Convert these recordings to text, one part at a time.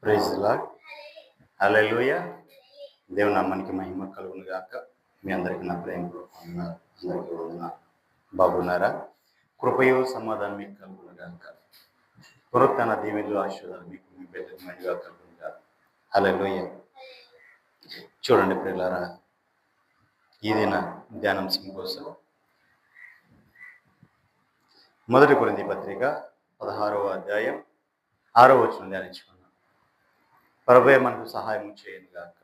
Praise lord. హల్లెలూయా. దేవుని నామానికి మహిమ కలుగును గాక. మీ అందరికీ నా ప్రేమపూర్వకంగా అందరికీ వందనాలు. బాగున్నారా? కృపయు సమాధానం మీకు కలుగును గాక. పునరుత్థాన దీవెనలు ఆశీర్వాదాలు మీకు మీ బిడ్డలకు మెండుగా కలుగును గాక. హల్లెలూయా. చూడండి ప్రియులారా, ఈ దిన ధ్యానాంశం కోసం 1 కొరింథీ పత్రిక 16వ అధ్యాయం 6వ వచనం ధ్యానించుకున్నాం. ప్రభువే మనకు సహాయం చేయను గాక.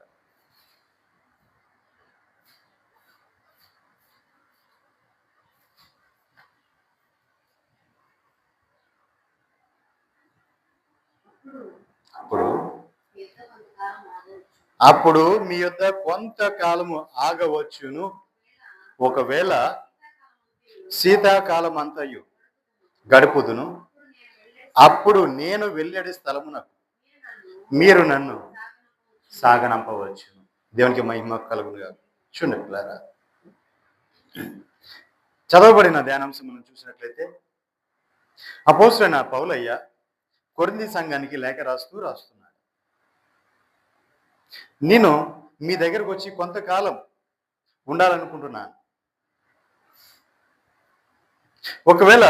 అప్పుడు మీ యొద్ద కొంతకాలము ఆగవచ్చును. ఒకవేళ శీతాకాలం అంతయు గడుపుదును. అప్పుడు నేను వెళ్ళేడి స్థలమునకు మీరు నన్ను సాగనంపవచ్చు. దేవునికి మహిమ కలుగునుగా. చూడండి పిల్లారా, చదవబడిన ధ్యానాంశం మనం చూసినట్లయితే అపోస్తలుడైన పౌలయ్య కొరింథీ సంఘానికి లేఖ రాస్తున్నాడు. నేను మీ దగ్గరకు వచ్చి కొంతకాలం ఉండాలనుకుంటున్నాను. ఒకవేళ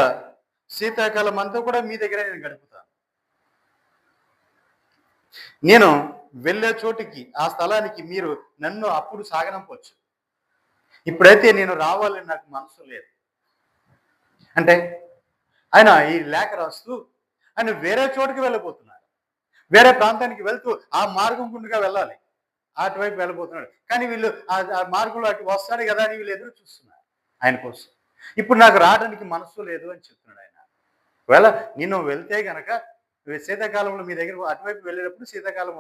శీతాకాలం అంతా కూడా మీ దగ్గర నేను గడుపుతాను. నేను వెళ్ళే చోటికి, ఆ స్థలానికి మీరు నన్ను అప్పుడు సాగనంపవచ్చు. ఇప్పుడైతే నేను రావాలని నాకు మనసు లేదు. అంటే ఆయన ఈ లేఖ రాస్తూ ఆయన వేరే చోటుకి వెళ్ళబోతున్నాడు. వేరే ప్రాంతానికి వెళ్తూ ఆ మార్గం గుండుగా వెళ్ళాలి, అటువైపు వెళ్ళబోతున్నాడు. కానీ వీళ్ళు ఆ మార్గంలో అటు వస్తాడు కదా అని వీళ్ళు ఎదురు చూస్తున్నారు ఆయన కోసం. ఇప్పుడు నాకు రావడానికి మనసు లేదు అని చెప్తున్నాడు ఆయన. ఒకవేళ నేను వెళ్తే గనక శీతాకాలంలో మీ దగ్గర అటువైపు వెళ్ళేటప్పుడు శీతాకాలం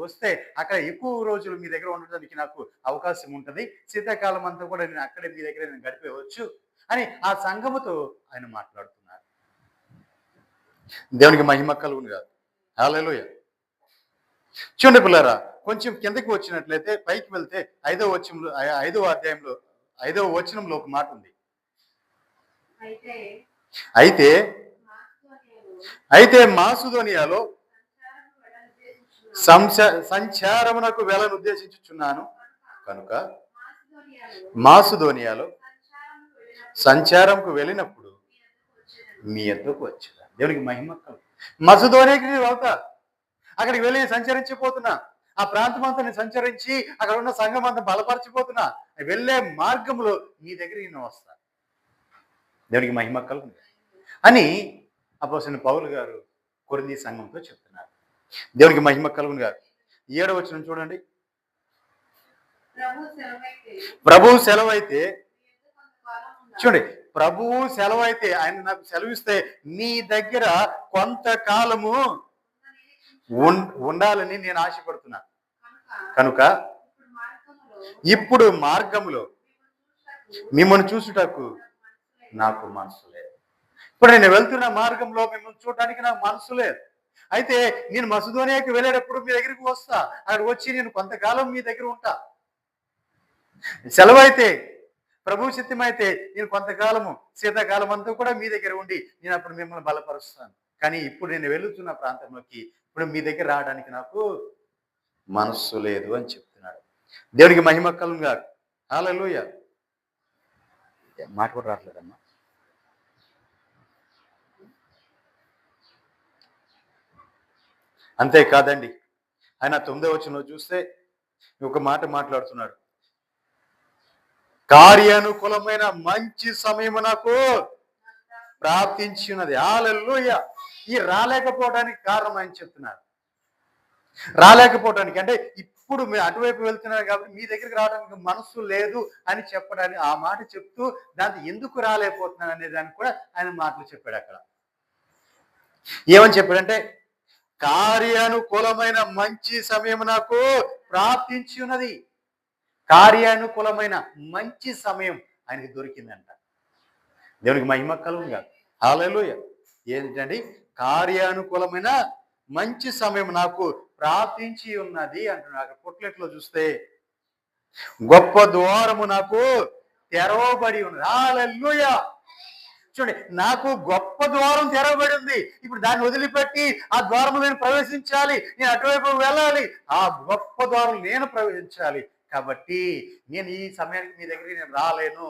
వస్తే అక్కడ ఎక్కువ రోజులు మీ దగ్గర ఉండడానికి నాకు అవకాశం ఉంటుంది. శీతాకాలం అంతా కూడా నేను అక్కడే మీ దగ్గర నేను గడిపేయవచ్చు అని ఆ సంఘముతో ఆయన మాట్లాడుతున్నారు. దేవునికి మహిమ కలుగును కాదు. హల్లెలూయా. చూడండి పిల్లారా, కొంచెం కిందకి వచ్చినట్లయితే పైకి వెళ్తే 5వ అధ్యాయంలో 5వ వచనంలో ఒక మాట ఉంది. అయితే మాసిదోనియాలో సంచారమునకు వెళ్ళను ఉద్దేశించుచున్నాను కనుక మాసిదోనియాలో సంచారంకు వెళ్ళినప్పుడు మీ ఎద్దకు వచ్చేదా. దేవునికి మహిమ కలుగు. మాసిదోనియాకి వెళ్తా, అక్కడికి వెళ్ళి సంచరించిపోతున్నా, ఆ ప్రాంతం అంతా నేను సంచరించి అక్కడ ఉన్న సంఘం అంతా బలపరచిపోతున్నా, వెళ్ళే మార్గంలో మీ దగ్గర నేను వస్తా. దేవునికి మహిమ కలుగు అని అపోస్తలుడైన పౌలు గారు కొరింథీ సంఘంతో చెప్తున్నారు. దేవునికి మహిమ కలుగును గారు. 7వ వచనం చూడండి. ప్రభువు సెలవైతే, చూడండి, ప్రభువు సెలవైతే, ఆయన నాకు సెలవిస్తే నీ దగ్గర కొంతకాలము ఉండాలని నేను ఆశపడుతున్నా. కనుక ఇప్పుడు మార్గములో మిమ్మల్ని చూసుటకు నాకు మనసు లేదు. ఇప్పుడు నేను వెళ్తున్న మార్గంలో మిమ్మల్ని చూడటానికి నాకు మనసు లేదు. అయితే నేను మాసిదోనియాకి వెళ్ళేటప్పుడు మీ దగ్గరికి వస్తా, అక్కడ వచ్చి నేను కొంతకాలం మీ దగ్గర ఉంటా. సెలవైతే, ప్రభు చిత్తమైతే నేను కొంతకాలము శీతాకాలం అంతా కూడా మీ దగ్గర ఉండి నేను అప్పుడు మిమ్మల్ని బలపరుస్తాను. కానీ ఇప్పుడు నేను వెళుతున్న ప్రాంతంలోకి ఇప్పుడు మీ దగ్గర రావడానికి నాకు మనస్సు లేదు అని చెప్తున్నాడు. దేవునికి మహిమ కలుగును గాక. హల్లెలూయా. మాట కూడా రావట్లేదమ్మా. అంతేకాదండి, ఆయన 9వ వచనంలో చూస్తే ఒక మాట మాట్లాడుతున్నాడు. కార్యానుకూలమైన మంచి సమయం నాకు ప్రాప్తించినది. హల్లెలూయా. ఈ రాలేకపోవడానికి కారణం ఆయన చెప్తున్నారు. రాలేకపోవడానికి అంటే ఇప్పుడు మీరు అటువైపు వెళ్తున్నారు కాబట్టి మీ దగ్గరికి రావడానికి మనసు లేదు అని చెప్పడానికి ఆ మాట చెప్తూ దాంతో ఎందుకు రాలేకపోతున్నాను అనే దానికి కూడా ఆయన మాటలు చెప్పాడు. అక్కడ ఏమని చెప్పాడంటే, కార్యానుకూలమైన మంచి సమయం నాకు ప్రాప్తించి ఉన్నది. కార్యానుకూలమైన మంచి సమయం ఆయనకి దొరికిందంట. దేవునికి మహిమ కలుగును గాక. హల్లెలూయా. ఏంటండి? కార్యానుకూలమైన మంచి సమయం నాకు ప్రాప్తించి ఉన్నది అంటున్నాడు. అక్కడ పొట్లెట్లో చూస్తే గొప్ప ద్వారము నాకు తెరవబడి ఉన్నది. హల్లెలూయా. చూడండి, నాకు గొప్ప ద్వారం తెరవబడి ఉంది. ఇప్పుడు దాన్ని వదిలిపెట్టి ఆ ద్వారం నేను ప్రవేశించాలి, నేను అటువైపు వెళ్ళాలి, ఆ గొప్ప ద్వారం నేను ప్రవేశించాలి. కాబట్టి నేను ఈ సమయానికి మీ దగ్గరికి నేను రాలేను.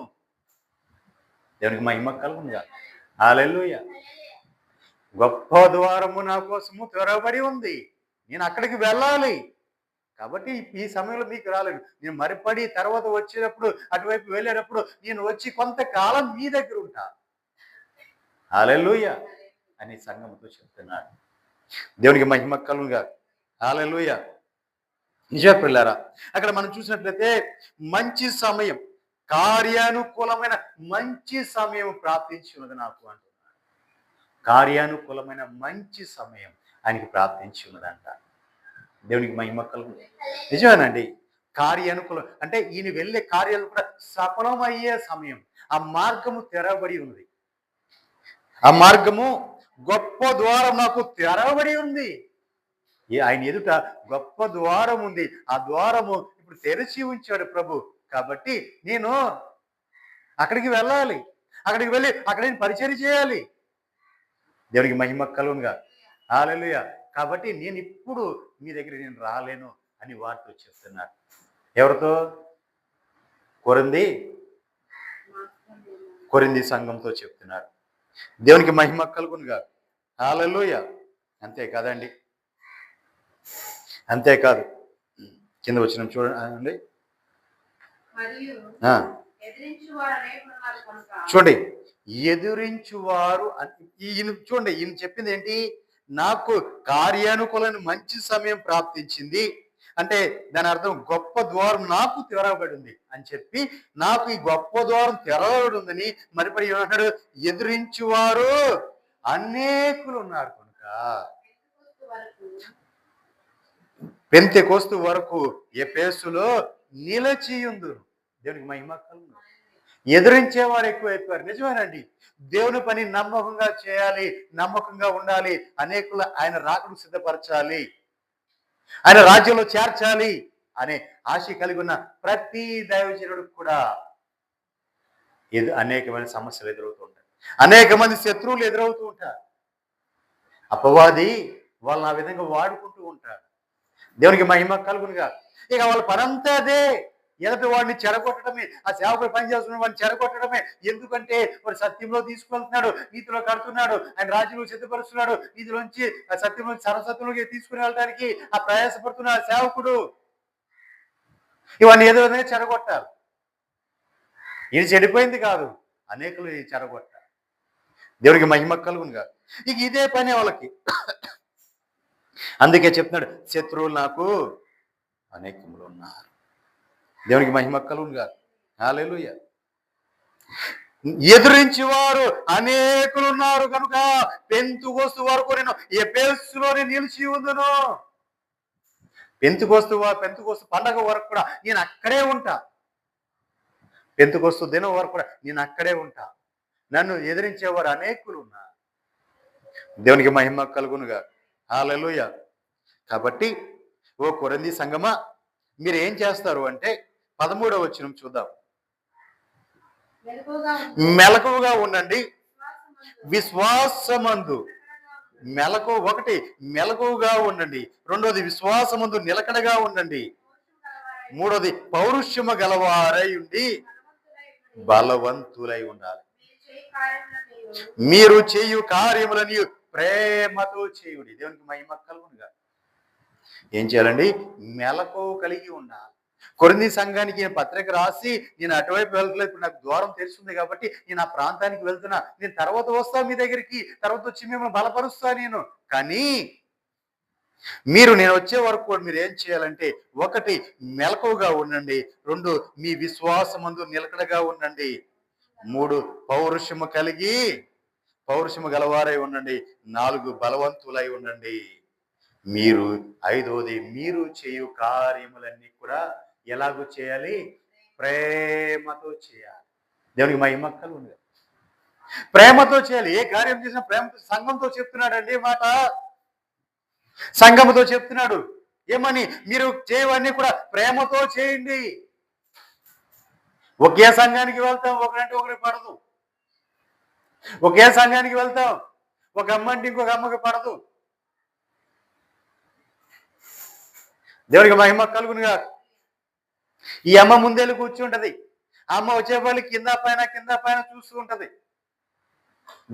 దేవునికి మహిమ కలుగునుగా. హల్లెలూయా. గొప్ప ద్వారము నా కోసము తెరవబడి ఉంది, నేను అక్కడికి వెళ్ళాలి. కాబట్టి ఈ సమయంలో మీకు రాలేదు. నేను మరిపడి తర్వాత వచ్చేటప్పుడు అటువైపు వెళ్ళేటప్పుడు నేను వచ్చి కొంతకాలం మీ దగ్గర ఉంటా. హల్లెలూయా అని సంఘంతో చెప్తున్నాడు. దేవునికి మహిమ కలుగునుగా. హల్లెలూయా. నిజమే పిల్లారా, అక్కడ మనం చూసినట్లయితే మంచి సమయం, కార్యానుకూలమైన మంచి సమయం ప్రాప్తించి ఉన్నది నాకు అంటున్నాడు. కార్యానుకూలమైన మంచి సమయం ఆయనకి ప్రాప్తించి ఉన్నదంట. దేవునికి మహిమ కలుగును. నిజమేనండి, కార్యానుకూలం అంటే ఈయన వెళ్ళే కార్యాలు కూడా సఫలమయ్యే సమయం. ఆ మార్గము తెరవబడి ఉంది. ఆ మార్గము గొప్ప ద్వారం నాకు తెరవబడి ఉంది. ఆయన ఎదుట గొప్ప ద్వారం ఉంది. ఆ ద్వారము ఇప్పుడు తెరిచి ఉంచాడు ప్రభు. కాబట్టి నేను అక్కడికి వెళ్ళాలి, అక్కడికి వెళ్ళి అక్కడ నేను పరిచర్య చేయాలి. దేవునికి మహిమ కలుగునుగా. హల్లెలూయా. కాబట్టి నేను ఇప్పుడు మీ దగ్గర నేను రాలేను అని వారితో చెప్తున్నారు. ఎవరితో? కొరింథీ సంఘంతో చెప్తున్నారు. దేవునికి మహిమ కలుగునుగా. హల్లెలూయా. అంతే కదండి, అంతేకాదు కింద వచ్చిన చూడండి. చూడండి, ఎదురించువారు ఈయన చూడండి, ఈయన చెప్పింది ఏంటి? నాకు కార్యానుకూలమైన మంచి సమయం ప్రాప్తించింది అంటే దాని అర్థం గొప్ప ద్వారం నాకు తెరవబడింది అని చెప్పి, నాకు ఈ గొప్ప ద్వారం తెరవబడి ఉందని మరిపడి ఏమంటాడు? ఎదురించువారు అనేకులు ఉన్నారు కనుక పెంతెకోస్తు వరకు ఎఫెసులో నిలిచియుందురు. దేవునికి మహిమ కలుగును. ఎదురించేవారు ఎక్కువైపోయారు. నిజమేనండి, దేవుని పని నమ్మకంగా చేయాలి, నమ్మకంగా ఉండాలి, అనేకులు ఆయన రాకడకు సిద్ధపరచాలి, ఆయన రాజ్యంలో చేర్చాలి అనే ఆశ కలిగి ఉన్న ప్రతి దైవజనుడు కూడా అనేకమైన సమస్యలు ఎదురవుతూ ఉంటాయి, అనేక మంది శత్రువులు ఎదురవుతూ ఉంటారు. అపవాది వాళ్ళని ఆ విధంగా వాడుకుంటూ ఉంటారు. దేవునికి మహిమ కలుగునుగా. ఇక వాళ్ళ పనంతా అదే, ఎదుటి వాడిని చెడగొట్టడమే, ఆ సేవకుడు పనిచేస్తున్న వాడిని చెడగొట్టడమే. ఎందుకంటే వాడు సత్యంలో తీసుకువెళ్తున్నాడు, నీతిలో కడుతున్నాడు, ఆయన రాజ్యంలో సిద్ధపరుస్తున్నాడు, నీతిలోంచి ఆ సత్యంలో సర్వసత్యంలోకి తీసుకుని వెళ్ళడానికి ఆ ప్రయాసపడుతున్న ఆ సేవకుడు ఇవన్నీ ఏదో విధంగా చెడగొట్టాలి. ఇది చెడిపోయింది కాదు, అనేకులు చెడగొట్టాలి. దేవునికి మహిమ కలుగునుగా. ఇక ఇదే పని వాళ్ళకి. అందుకే చెప్తున్నాడు, శత్రువులు నాకు అనేకములు ఉన్నారు. దేవునికి మహిమ కలుగునుగా. హల్లెలూయా. ఎదురించి వారు అనేకులు ఉన్నారు కనుక పెంతెకోస్తు వరకు నేను ఎఫెసులోనే నిలిచి ఉందును. పెంతెకోస్తు పండగ వరకు కూడా నేను అక్కడే ఉంటా. పెంతెకోస్తు దినం వరకు కూడా నేను అక్కడే ఉంటా. నన్ను ఎదిరించేవారు అనేకులు ఉన్నారు. దేవునికి మహిమ కలుగునుగా. హల్లెలూయా. కాబట్టి ఓ కొరింథీ సంఘమా, మీరు ఏం చేస్తారు అంటే 13వ వచనం చూద్దాం. మెలకువగా ఉండండి, విశ్వాసమందు మెలకువగా ఉండండి. రెండోది విశ్వాసమందు నిలకడగా ఉండండి. మూడోది పౌరుషము గలవారై ఉండి బలవంతులై ఉండాలి. మీరు చేయు కార్యములని ప్రేమతో చేయుడి. దేవునికి మహిమ కలుగునుగా. ఏం చేయాలండి? మెలకువ కలిగి ఉండాలి. కొరింథీ సంఘానికి నేను పత్రిక రాసి నేను అటువైపు వెళ్తలేదు, ఇప్పుడు నాకు ద్వారం తెలుస్తుంది కాబట్టి నేను ఆ ప్రాంతానికి వెళ్తున్నా, నేను తర్వాత వస్తా మీ దగ్గరికి, తర్వాత వచ్చి మిమ్మల్ని బలపరుస్తా నేను. కానీ నేను వచ్చే వరకు మీరు ఏం చేయాలంటే, ఒకటి మెలకువగా ఉండండి, రెండు మీ విశ్వాసమందు నిలకడగా ఉండండి, మూడు పౌరుషము గలవారై ఉండండి, నాలుగు బలవంతులై ఉండండి, ఐదవది మీరు చేయు కార్యములన్నీ కూడా ఎలాగో చేయాలి? ప్రేమతో చేయాలి. దేవునికి మహిమ కలుగును. ప్రేమతో చేయాలి. ఏ కార్యం చేసినా ప్రేమతో. సంఘంతో చెప్తున్నాడండి మాట, సంఘముతో చెప్తున్నాడు. ఏమని? మీరు చేయవన్నీ కూడా ప్రేమతో చేయండి. ఒకే సంఘానికి వెళ్తాం, ఒకరంటే ఒకరి పడదు. ఒకే సంఘానికి వెళ్తాం, ఒక అమ్మ అంటే ఇంకొక అమ్మకి పడదు. దేవునికి మహిమ కలుగునుగా. ఈ అమ్మ ముందెళ్ళి కూర్చుంటది, ఆ అమ్మ వచ్చేవాళ్ళు కింద పైన చూస్తూ ఉంటది.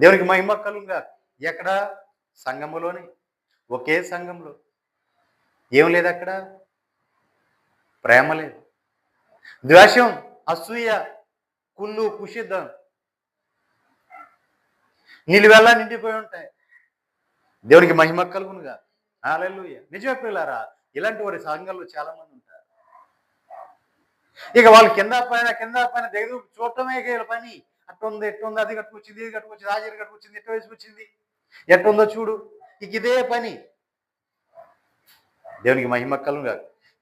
దేవునికి మహిమ కలుగునుగా. ఎక్కడ? సంఘములోని, ఒకే సంఘంలో. ఏం లేదు అక్కడ? ప్రేమ లేదు, ద్వేషం, అసూయ, కుళ్ళు, కుషిద్దం నిలువెల్లా నిండిపోయి ఉంటాయి. దేవునికి మహిమ కలుగునుగా. హల్లెలూయా. నిజమే పిల్లారా, ఇలాంటి వారి సంఘంలో చాలా మంది ఉంటారు. ఇక వాళ్ళు కింద పైన దగ్గర చూడటమే వీళ్ళ పని. అట్టుంది ఎట్టుంది, అది కట్టుకొచ్చింది, ఇది కట్టుకొచ్చింది, ఆ చీర కట్టుకొచ్చింది, ఎట్ట వేసుకొచ్చింది, ఎట్టుందో చూడు, ఇక ఇదే పని. దేవునికి మహిమ కలుగునుగా.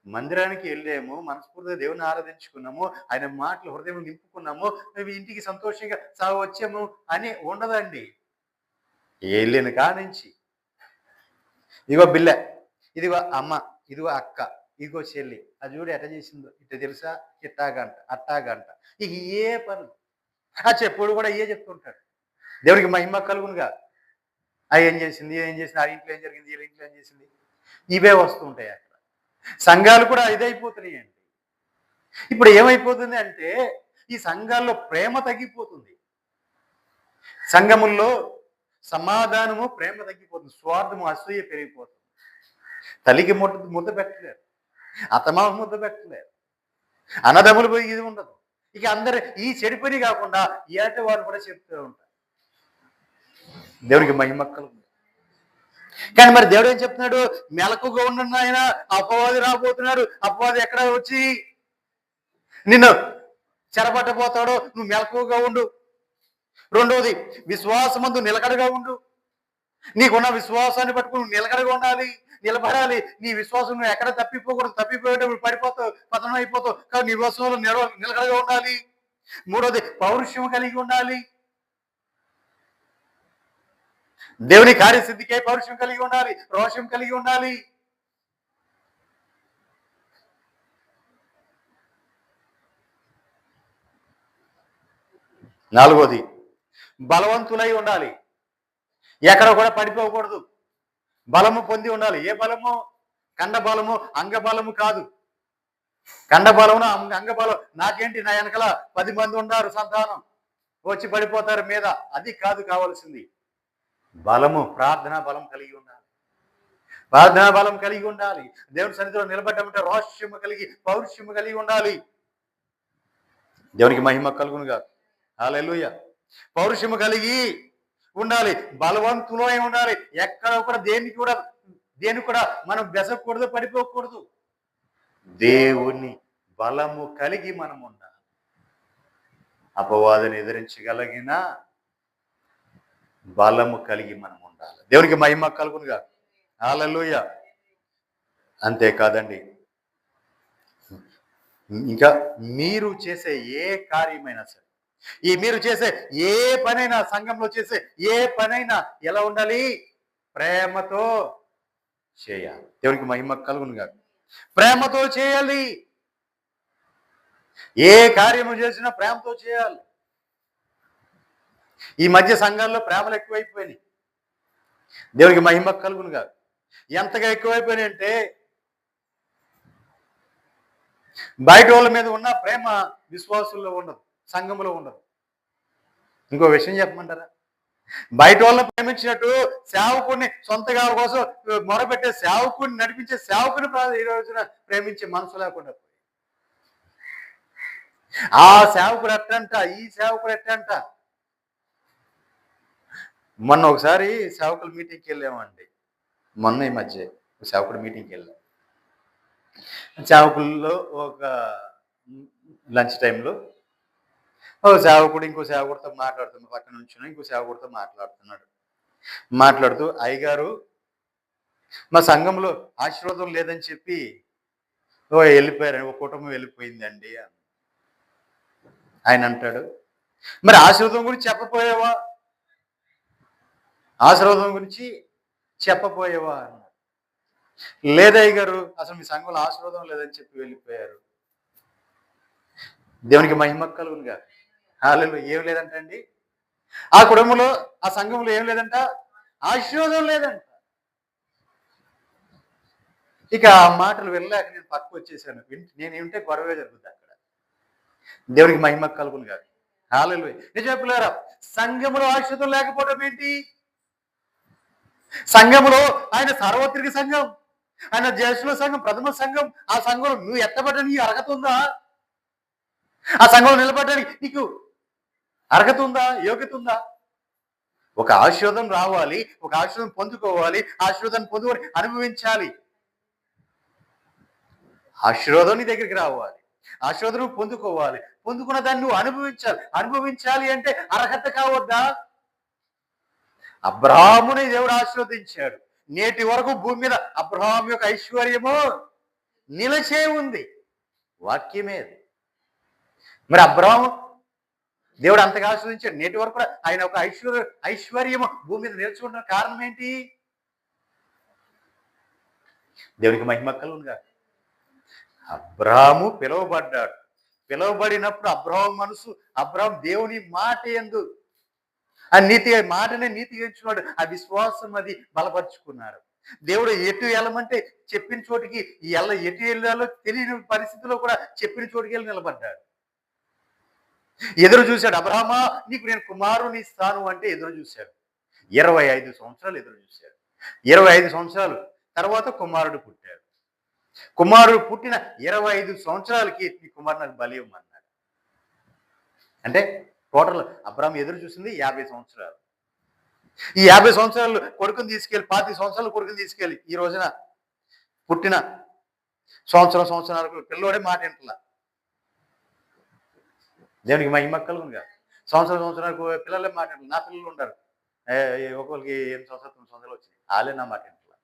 మందిరానికి వెళ్ళాము, మనస్ఫూర్తిగా దేవుని ఆరాధించుకున్నాము, ఆయన మాటలు హృదయం నింపుకున్నాము, మేము ఇంటికి సంతోషంగా వచ్చాము అని ఉండదండి. వెళ్ళిన కానించి ఇదిగో బిల్ల, ఇదిగో అమ్మ, ఇదిగో అక్క, ఇదిగో చెల్లి, అది చూడు ఎట్ట చేసిందో, ఇట్ట తెలుసా, ఇట్టాగంట అట్టాగంట, ఇక ఏ పనులు. ఆ చెప్పుడు కూడా ఇవే చెప్తుంటాడు. దేవునికి మహిమ కలుగునుగా. అది ఏం చేసింది, ఏం చేసింది, ఆ ఇంట్లో ఏం జరిగింది, ఈ ఇంట్లో ఏం చేసింది, ఇవే వస్తూ ఉంటాయి అక్కడ. సంఘాలు కూడా ఇదైపోతున్నాయండి. ఇప్పుడు ఏమైపోతుంది అంటే, ఈ సంఘాల్లో ప్రేమ తగ్గిపోతుంది, సంఘముల్లో సమాధానము ప్రేమ తగ్గిపోతుంది, స్వార్థము అసూయ పెరిగిపోతుంది. తల్లికి ముద్ద పెట్టలేరు, అత్తమామ ముద్ద పెట్టలేరు, అన్నదమ్ములు పోయి ఇది ఉండదు. ఇక అందరు ఈ చెడు పని కాకుండా ఏట వారు కూడా చెప్తూ ఉంటారు. దేవునికి మహిమక్కలు. కానీ మరి దేవుడు ఏం చెప్తున్నాడు? మెలకుగా ఉండండి ఆయన, అపవాది రాబోతున్నాడు, అపవాది ఎక్కడ వచ్చి నిన్ను చెరపట్టబోతాడో, నువ్వు మెలకుగా ఉండు. రెండవది, విశ్వాసమందు నిలకడగా ఉండు. నీకున్న విశ్వాసాన్ని పట్టుకుని నిలకడగా ఉండాలి, నిలబడాలి. నీ విశ్వాసం నువ్వు ఎక్కడ తప్పిపోకూడదు, తప్పిపోయేటప్పుడు పడిపోతావు, పతనం అయిపోతావు. కానీ నీ విశ్వాసంలో నిలకడగా ఉండాలి. మూడవది, పౌరుషం కలిగి ఉండాలి. దేవుని కార్యసిద్ధికై పౌరుషం కలిగి ఉండాలి, రోషం కలిగి ఉండాలి. నాలుగోది, బలవంతులై ఉండాలి, ఎక్కడ కూడా పడిపోకూడదు, బలము పొంది ఉండాలి. ఏ బలము? కండ బలము, అంగ బలము కాదు. కండ బలమున అంగ బలం, నాకేంటి నా వెనకల 10 మంది ఉన్నారు సంతానం, వచ్చి పడిపోతారు మీద, అది కాదు కావాల్సింది. బలము, ప్రార్థనా బలం కలిగి ఉండాలి, ప్రార్థనా బలం కలిగి ఉండాలి. దేవుని సన్నిధిలో నిలబడ్డామంటే రోషము కలిగి, పౌరుషము కలిగి ఉండాలి. దేవునికి మహిమ కలుగునుగా. హల్లెలూయా. పౌరుషము కలిగి ఉండాలి, బలవంతులై ఉండాలి. ఎక్కడ కూడా దేనికి కూడా మనం బెసకూడదు, పడిపోకూడదు. దేవుని బలము కలిగి మనం ఉండాలి. అపవాదిని ఎదిరించగలిగిన బలము కలిగి మనం ఉండాలి. దేవునికి మహిమ కలుగునుగా. హల్లెలూయా. అంతేకాదండి, ఇంకా మీరు చేసే ఏ కార్యమైనా సరే, మీరు చేసే ఏ పనైనా, సంఘంలో చేసే ఏ పనైనా ఎలా ఉండాలి? ప్రేమతో చేయాలి. దేవునికి మహిమ కలుగునుగా. ప్రేమతో చేయాలి. ఏ కార్యము చేసినా ప్రేమతో చేయాలి. ఈ మధ్య సంఘాల్లో ప్రేమలు ఎక్కువైపోయినాయి. దేవునికి మహిమ కలుగునుగా. ఎంతగా ఎక్కువైపోయినాయి అంటే, బయట వాళ్ళ మీద ఉన్న ప్రేమ విశ్వాసుల్లో ఉండదు, సంఘములో ఉండదు. ఇంకో విషయం చెప్పమంటారా? బయట వాళ్ళని ప్రేమించినట్టు సేవకుడిని, సొంతగా కోసం మొరపెట్టే సేవకుడిని, నడిపించే సేవకుని ఈ రోజున ప్రేమించే మనసు లేకుండా, ఆ సేవకుడు ఎట్టంట, ఈ సేవకుడు ఎట్టంట. మొన్న ఒకసారి సేవకుల మీటింగ్కి వెళ్ళామండి. మొన్న ఈ మధ్య సేవకుడు మీటింగ్కి వెళ్ళాం. సేవకుల్లో ఒక లంచ్ టైంలో ఒక సేవకుడు ఇంకో సేవకుడితో మాట్లాడుతున్నాడు, పక్కన నుంచి ఇంకో సేవకుడితో మాట్లాడుతూ, అయ్యగారు మా సంఘంలో ఆశీర్వాదం లేదని చెప్పి వెళ్ళిపోయారని, ఒక కుటుంబం వెళ్ళిపోయిందండి. ఆయన అంటాడు, మరి ఆశీర్వాదం గురించి చెప్పపోయావా, ఆశీర్వాదం గురించి చెప్పపోయావా అన్నాడు. లేదయ్య గారు, అసలు మీ సంఘంలో ఆశీర్వాదం లేదని చెప్పి వెళ్ళిపోయారు. దేవునికి మహిమ కలుగునుగా. హల్లెలూయా. ఏం లేదంటండి, ఆ కుటుంబంలో, ఆ సంఘంలో ఏం లేదంట, ఆశీర్వాదం లేదంట. ఇక ఆ మాటలు వెళ్ళాక నేను పక్కకు వచ్చేసాను. నేను వింటే గొడవే జరుగుద్ది అక్కడ. దేవునికి మహిమ కలుగును గాక. హల్లెలూయా. నిజమే పిల్లారా, సంఘములో ఆశీర్వాదం లేకపోవడం ఏంటి? సంఘములో ఆయన సార్వత్రిక సంఘం, ఆయన జ్యేష్ఠుల సంఘం, ప్రథమ సంఘం. ఆ సంఘంలో నువ్వు ఎత్తబడడానికి అర్హత ఉందా? ఆ సంఘంలో నిలబడడానికి నీకు అర్హత ఉందా? యోగ్యత ఉందా? ఒక ఆశీర్వాదం రావాలి, ఒక ఆశీర్వాదం పొందుకోవాలి, ఆశీర్వాదాన్ని పొందుకొని అనుభవించాలి. ఆశీర్వాదం నీ దగ్గరికి రావాలి, ఆశీర్వాదం నువ్వు పొందుకోవాలి, పొందుకున్న దాన్ని నువ్వు అనుభవించాలి. అనుభవించాలి అంటే అర్హత కావద్దా? అబ్రాహాముని దేవుడు ఆశీర్వదించాడు. నేటి వరకు భూమి మీద అబ్రాహాం యొక్క ఐశ్వర్యము నిలిచే ఉంది. వాక్యమే అది. మరి అబ్రాహాము దేవుడు అంతగా ఆశీర్వదించాడు. నేటి వరకు కూడా ఆయన ఒక ఐశ్వర్యము భూమి మీద నిలుచుకుంటున్న కారణం ఏంటి? దేవునికి మహిమ కలుగునుగా. అబ్రాహాము పిలువబడ్డాడు. పిలువబడినప్పుడు అబ్రాహాం మనసు, అబ్రాహాం దేవుని మాట యందు ఆ మాటనే నీతిగా ఎంచుకున్నాడు. ఆ విశ్వాసం అది బలపరుచుకున్నాడు. దేవుడు ఎటు వెళ్ళమంటే చెప్పిన చోటికి ఎటు వెళ్ళాలో తెలియని పరిస్థితిలో కూడా చెప్పిన చోటికి వెళ్ళి నిలబడ్డాడు. ఎదురు చూశాడు. అబ్రాహామా, నీకు నేను కుమారుని ఇస్తాను అంటే ఎదురు చూశాడు. 25 సంవత్సరాలు ఎదురు చూశాడు. 25 సంవత్సరాలు తర్వాత కుమారుడు పుట్టాడు. కుమారుడు పుట్టిన 25 సంవత్సరాలకి నీ కుమారుడు నాకు బలి ఇవ్వమన్నాడు. అంటే టోటల్ అబ్రాహాం ఎదురు చూసింది 50 సంవత్సరాలు. ఈ 50 సంవత్సరాలు కొడుకుని తీసుకెళ్ళి, 25 సంవత్సరాలు కొడుకుని తీసుకెళ్ళి, ఈ రోజున పుట్టిన సంవత్సరం పిల్లోడే మాట వింటలా. దేవునికి మహిమ కలుగునుగా. సంవత్సరానికి పిల్లలే మాట వింటలా. నా పిల్లలు ఉంటారు, ఒక్కొక్కరికి 8 సంవత్సరాలు 9 సంవత్సరాలు వచ్చినాయి, వాళ్ళే నా మాట వింటలా.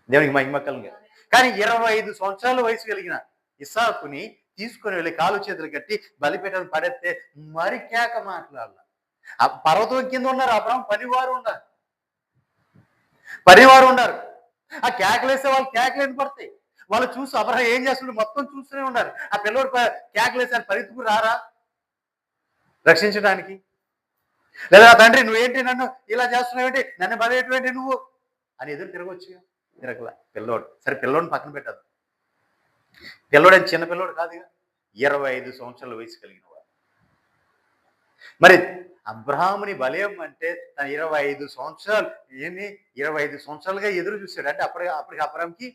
దేవునికి మహిమ కలుగునుగా. కానీ 25 సంవత్సరాల వయసు కలిగిన ఇస్సాకుని తీసుకొని వెళ్ళి కాలు చేతులు కట్టి బలిపీఠం పడేస్తే మరి కేక మాట్లాడాల. ఆ పర్వతం కింద ఉన్నారు అబ్రాహాం, పనివారు ఉన్నారు. ఆ కేకలేస్తే వాళ్ళు కేకలేని పడతాయి. వాళ్ళు చూసి అబ్రాహాం ఏం చేస్తున్నాడు మొత్తం చూస్తూనే ఉన్నారు. ఆ పిల్లవాడు కేకలేసారు, పరిస్థితులు రారా రక్షించడానికి? లేదా తండ్రి నువ్వేంటి నన్ను ఇలా చేస్తున్నావేంటి, నన్ను బలేటువంటి నువ్వు అని ఎదురు తిరగొచ్చు. తిరగల. పిల్లోడు సరే, పిల్లోడిని పక్కన పెట్టదు. పిల్లోడు అని చిన్న పిల్లోడు కాదుగా, 25 సంవత్సరాల వయసు కలిగిన వాడు. మరి అబ్రాహాముని బలేం అంటే తన 25 సంవత్సరాలు 25 సంవత్సరాలుగా ఎదురు చూశాడు. అంటే అప్పటికి అబ్రాహాంకి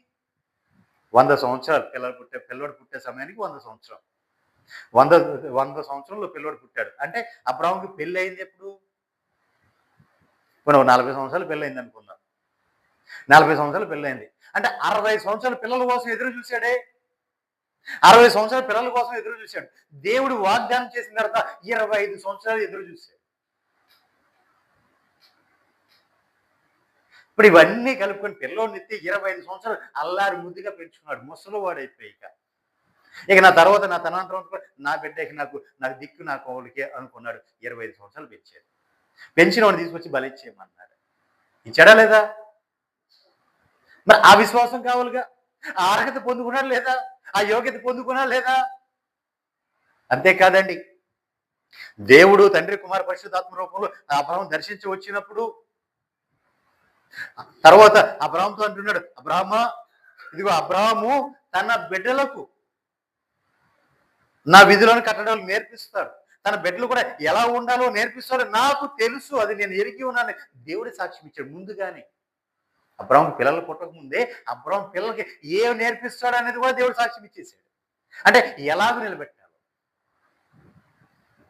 100 సంవత్సరాలు. పిల్లోడు పుట్టే సమయానికి 100 సంవత్సరం. 100 సంవత్సరంలో పిల్లోడు పుట్టాడు. అంటే అబ్రాహాంకి పెళ్ళి అయింది ఎప్పుడు? 40 సంవత్సరాలు పెళ్ళయింది అనుకుందాం. 40 సంవత్సరాలు పెళ్ళైంది అంటే 60 సంవత్సరాల పిల్లల కోసం ఎదురు చూశాడే. 60 సంవత్సరాల పిల్లల కోసం ఎదురు చూశాడు. దేవుడు వాగ్దానం చేసిన తర్వాత 25 సంవత్సరాలు ఎదురు చూశాడు. ఇప్పుడు ఇవన్నీ కలుపుకొని పిల్లోడిని ఎత్తి 25 సంవత్సరాలు అల్లారి ముద్దుగా పెంచుకున్నాడు. ముసలివాడు అయిపోయి ఇక నా తర్వాత నా తనాంతరం నా బిడ్డకి నాకు దిక్కు నా కోవులకే అనుకున్నాడు. 25 సంవత్సరాలు పెంచాడు. పెంచిన వాడిని తీసుకొచ్చి బలిచ్చేయమన్నాడు. ఇచ్చాడా లేదా? మరి ఆ విశ్వాసం కావాలిగా. ఆ అర్హత పొందుకున్నాడు లేదా? ఆ యోగ్యత పొందుకున్నాడు లేదా? అంతేకాదండి, దేవుడు తండ్రి కుమార పరిశుద్ధాత్మ రూపంలో అబ్రాహాం దర్శించి వచ్చినప్పుడు తర్వాత అబ్రాహాంతో అంటున్నాడు, అబ్రాహ్మా, ఇదిగో అబ్రాహాము తన బిడ్డలకు నా విధులను కట్టడాలు నేర్పిస్తాడు, తన బిడ్డలు కూడా ఎలా ఉండాలో నేర్పిస్తాడు, నాకు తెలుసు, అది నేను ఎరిగి ఉన్నాను. దేవుడి సాక్ష్యం ఇచ్చాడు ముందుగానే. అబ్రాహాం పిల్లలు పుట్టక ముందే అబ్రాహాం పిల్లలకి ఏం నేర్పిస్తాడు అనేది కూడా దేవుడు సాక్ష్యం ఇచ్చేసాడు. అంటే ఎలాగ నిలబెట్టాలి.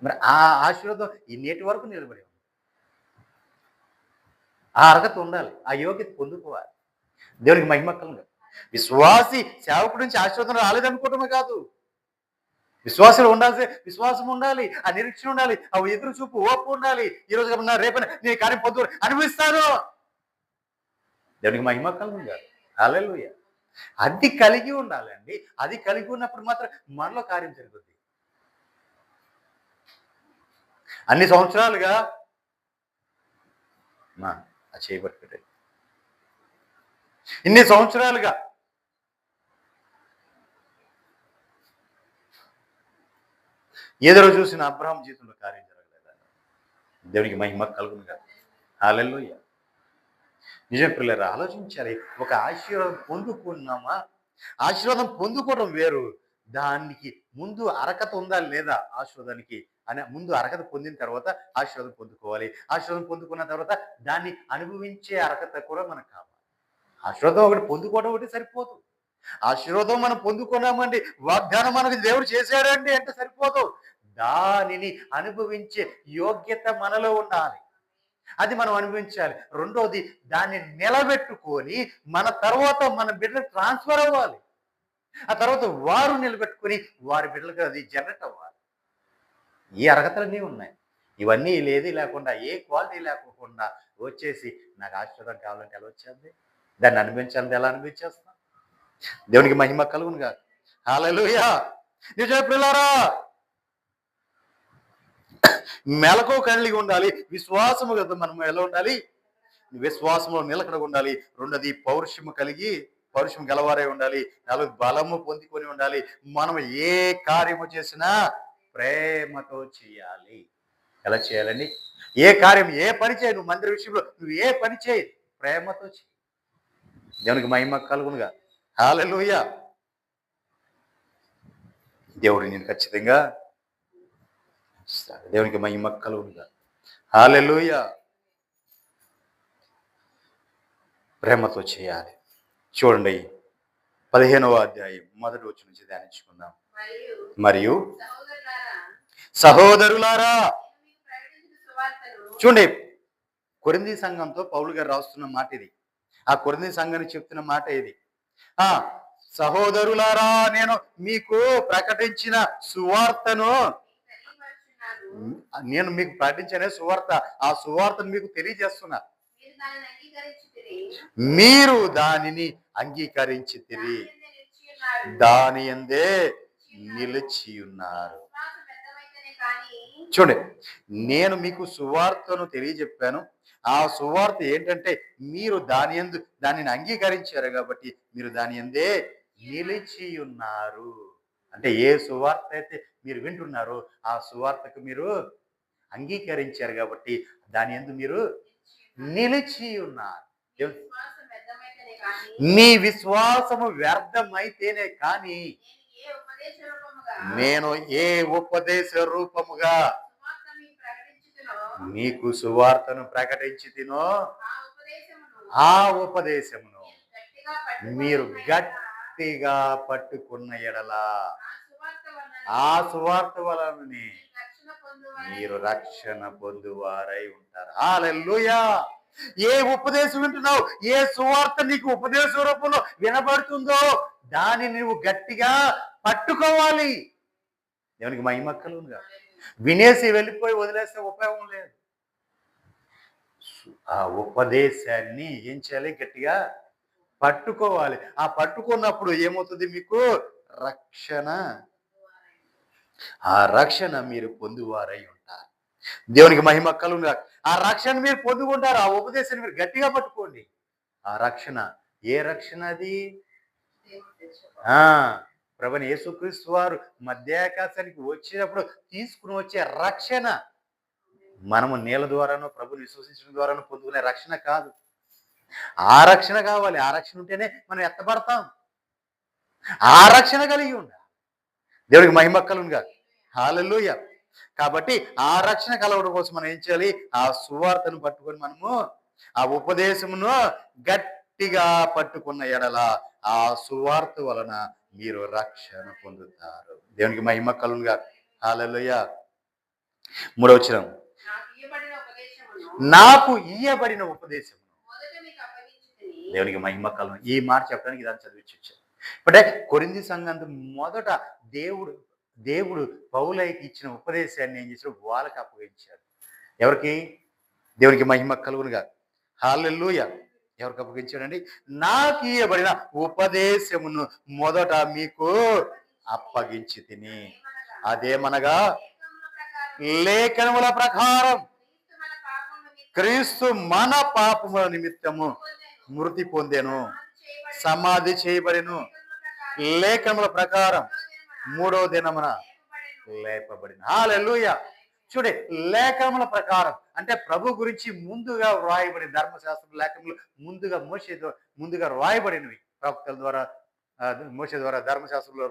మరి ఆ ఆశీర్వాదం ఈ నేటి వరకు నిలబడి ఉంది. ఆ అర్హత ఉండాలి, ఆ యోగ్యత పొందుకోవాలి. దేవునికి మహిమ కలుగును. విశ్వాసి సేవకుడి నుంచి ఆశీర్వాదం రాలేదనుకోవటమే కాదు, విశ్వాసులు ఉండాల్సి విశ్వాసం ఉండాలి, ఆ నిరీక్షణ ఉండాలి, ఆ ఎదురు చూపు ఓపు ఉండాలి. ఈ రోజు కాకుండా రేపైనా నీ కార్యం పొందు అనిపిస్తాను. దేవునికి మహిమ కలుగును కాదు. హల్లెలూయా. అది కలిగి ఉండాలండి. అది కలిగి ఉన్నప్పుడు మాత్రం మనలో కార్యం జరుగుతుంది. అన్ని సంవత్సరాలుగా చేయబట్టి ఇన్ని సంవత్సరాలుగా ఎదురు చూసిన అబ్రాహాం జీవితంలో కార్యం జరగలేదా? దేవునికి మహిమ కలుగును గాక. హల్లెలూయా. నిజం పిల్లలు ఆలోచించాలి. ఒక ఆశీర్వాదం పొందుకున్నామా? ఆశీర్వాదం పొందుకోవడం వేరు. దానికి ముందు అర్హత ఉందా లేదా ఆశీర్వాదానికి అనే ముందు అర్హత పొందిన తర్వాత ఆశీర్వాదం పొందుకోవాలి. ఆశీర్వాదం పొందుకున్న తర్వాత దాన్ని అనుభవించే అర్హత కూడా మనకు కావాలి. ఆశీర్వాదం ఒకటి పొందుకోవడం ఒకటి సరిపోదు. ఆశీర్వాదం మనం పొందుకున్నామండి, వాగ్దానం మనకు దేవుడు చేశాడండి అంటే సరిపోదు. దానిని అనుభవించే యోగ్యత మనలో ఉండాలి. అది మనం అనుభవించాలి. రెండోది దాన్ని నిలబెట్టుకొని మన తర్వాత మన బిడ్డలకు ట్రాన్స్ఫర్ అవ్వాలి. ఆ తర్వాత వారు నిలబెట్టుకొని వారి బిడ్డలకు అది జనరేట్ అవ్వాలి. ఈ అర్హతలన్నీ ఉన్నాయి. ఇవన్నీ ఏది లేకుండా, ఏ క్వాలిటీ లేకోకుండా వచ్చేసి నాకు ఆశీర్వాదం కావాలంటే ఎలా వచ్చేది? దాన్ని అనుభవించాలంటే ఎలా అనుభవించేస్తాం? దేవునికి మహిమ కలుగును గాక. హల్లెలూయా. నిజమే ప్రియులారా, మెలకు కలిగి ఉండాలి. విశ్వాసము కదా మనం ఎలా ఉండాలి? విశ్వాసంలో నిలకడగా ఉండాలి. రెండోది పౌరుషము కలిగి పౌరుషం గలవారై ఉండాలి. నాలుగు బలము పొందుకొని ఉండాలి. మనం ఏ కార్యము చేసినా ప్రేమతో చేయాలి. ఎలా చేయాలండి? ఏ కార్యం, ఏ పని చేయి, నువ్వు మందిర విషయంలో నువ్వు ఏ పని చేయి ప్రేమతో చేయి. దేవునికి మహిమ కలుగునుగా. హల్లెలూయా. దేవుడు నేను ఖచ్చితంగా దేవునికి మహిమ కలుగునుగా. హల్లెలూయా. ప్రేమతో చేయాలి. చూడండి 15వ అధ్యాయం మొదటి వచనం నుంచి ధ్యానించుకుందాం. మరియు సహోదరులారా, చూడండి కొరింథీ సంఘంతో పౌలు గారు రాస్తున్న మాట ఇది. ఆ కొరింథీ సంఘానికి చెప్తున్న మాట ఇది. సహోదరులారా, నేను మీకు ప్రకటించిన సువార్తను సువార్త, ఆ సువార్తను మీకు తెలియజేస్తున్నా. మీరు దానిని అంగీకరించితిరి, దాని యందే నిలిచి ఉన్నారు. చూడండి, నేను మీకు సువార్తను తెలియజెప్పాను. ఆ సువార్త ఏంటంటే మీరు దానిని అంగీకరించారు కాబట్టి మీరు దాని యందే నిలిచి ఉన్నారు. అంటే ఏ సువార్త అయితే మీరు వింటున్నారో ఆ సువార్తకు మీరు అంగీకరించారు కాబట్టి దాని యందు మీరు నిలిచి ఉన్నారు. మీ విశ్వాసము వ్యర్థమైతేనే కానీ నేను ఏ ఉపదేశ రూపముగా మీకు సువార్తను ప్రకటించితినో ఆ ఉపదేశమును మీరు గట్టిగా పట్టుకున్న ఎడలా ఆ సువార్త వలననే మీరు రక్షణ పొందువారై ఉంటారు. హల్లెలూయా. ఏ ఉపదేశం వింటున్నావు, ఏ సువార్త నీకు ఉపదేశ రూపంలో వినబడుతుందో దానిని నువ్వు గట్టిగా పట్టుకోవాలి. దేవునికి మహిమ కలుగునుగా. వినేసి వెళ్ళిపోయి వదిలేస్తే ఉపయోగం లేదు. ఆ ఉపదేశాన్ని ఏం చేయాలి? గట్టిగా పట్టుకోవాలి. ఆ పట్టుకున్నప్పుడు ఏమవుతుంది? మీకు రక్షణ. ఆ రక్షణ మీరు పొందువారై ఉంటారు. దేవునికి మహిమ కలుగునుగా. ఆ రక్షణ మీరు పొందుకుంటారు. ఆ ఉపదేశాన్ని మీరు గట్టిగా పట్టుకోండి. ఆ రక్షణ ఏ రక్షణ అది? ప్రభువైన యేసుక్రీస్తు వారు మధ్యాకాశానికి వచ్చినప్పుడు తీసుకుని వచ్చే రక్షణ. మనము నీళ్ళ ద్వారానో ప్రభుని విశ్వసించడం ద్వారానో పొందుకునే రక్షణ కాదు. ఆ రక్షణ కావాలి. ఆ రక్షణ ఉంటేనే మనం ఎత్తబడతాం. ఆ రక్షణ కలిగి ఉండాలి. దేవుడికి మహిమ కలుగునుగా. హల్లెలూయా. కాబట్టి ఆ రక్షణ కలగడం కోసం మనం ఏం చేయాలి? ఆ సువార్తను పట్టుకొని మనము ఆ ఉపదేశమును గట్టిగా పట్టుకున్న ఎడల ఆ సువార్త వలన మీరు రక్షణ పొందుతారు. దేవునికి మహిమ కలుగునుగా. హల్లెలూయా. 3వ వచనం, నాకు ఇయ్యబడిన ఉపదేశం. దేవునికి మహిమ కలుగును. ఈ మాట చెప్పడానికి ఇదని చదివించు. ఇప్పుడే కొరింథీ సంఘం మొదట దేవుడు పౌలుకి ఇచ్చిన ఉపదేశాన్ని ఏం చేశాడు? వాళ్ళకి అప్పగించాడు. ఎవరికి? దేవునికి మహిమ కలుగునుగా. హల్లెలూయా. ఎవరికి అప్పగించాడండి? నాకు ఇయ్యబడిన ఉపదేశమును మొదట మీకు అప్పగించి తిని, అదేమనగా లేఖనముల ప్రకారం క్రీస్తు మన పాపముల నిమిత్తము మృతి పొందెను, సమాధి చేయబడెను, లేఖనముల ప్రకారం 3వ దినమున లేపబడిన. హల్లెలూయా. చూడే లేఖనముల ప్రకారం అంటే ప్రభు గురించి ముందుగా వ్రాయబడిన ధర్మశాస్త్ర లేఖనములు ముందుగా వ్రాయబడినవి ప్రవక్తల ద్వారా మోషే ద్వారా ధర్మశాస్త్రంలో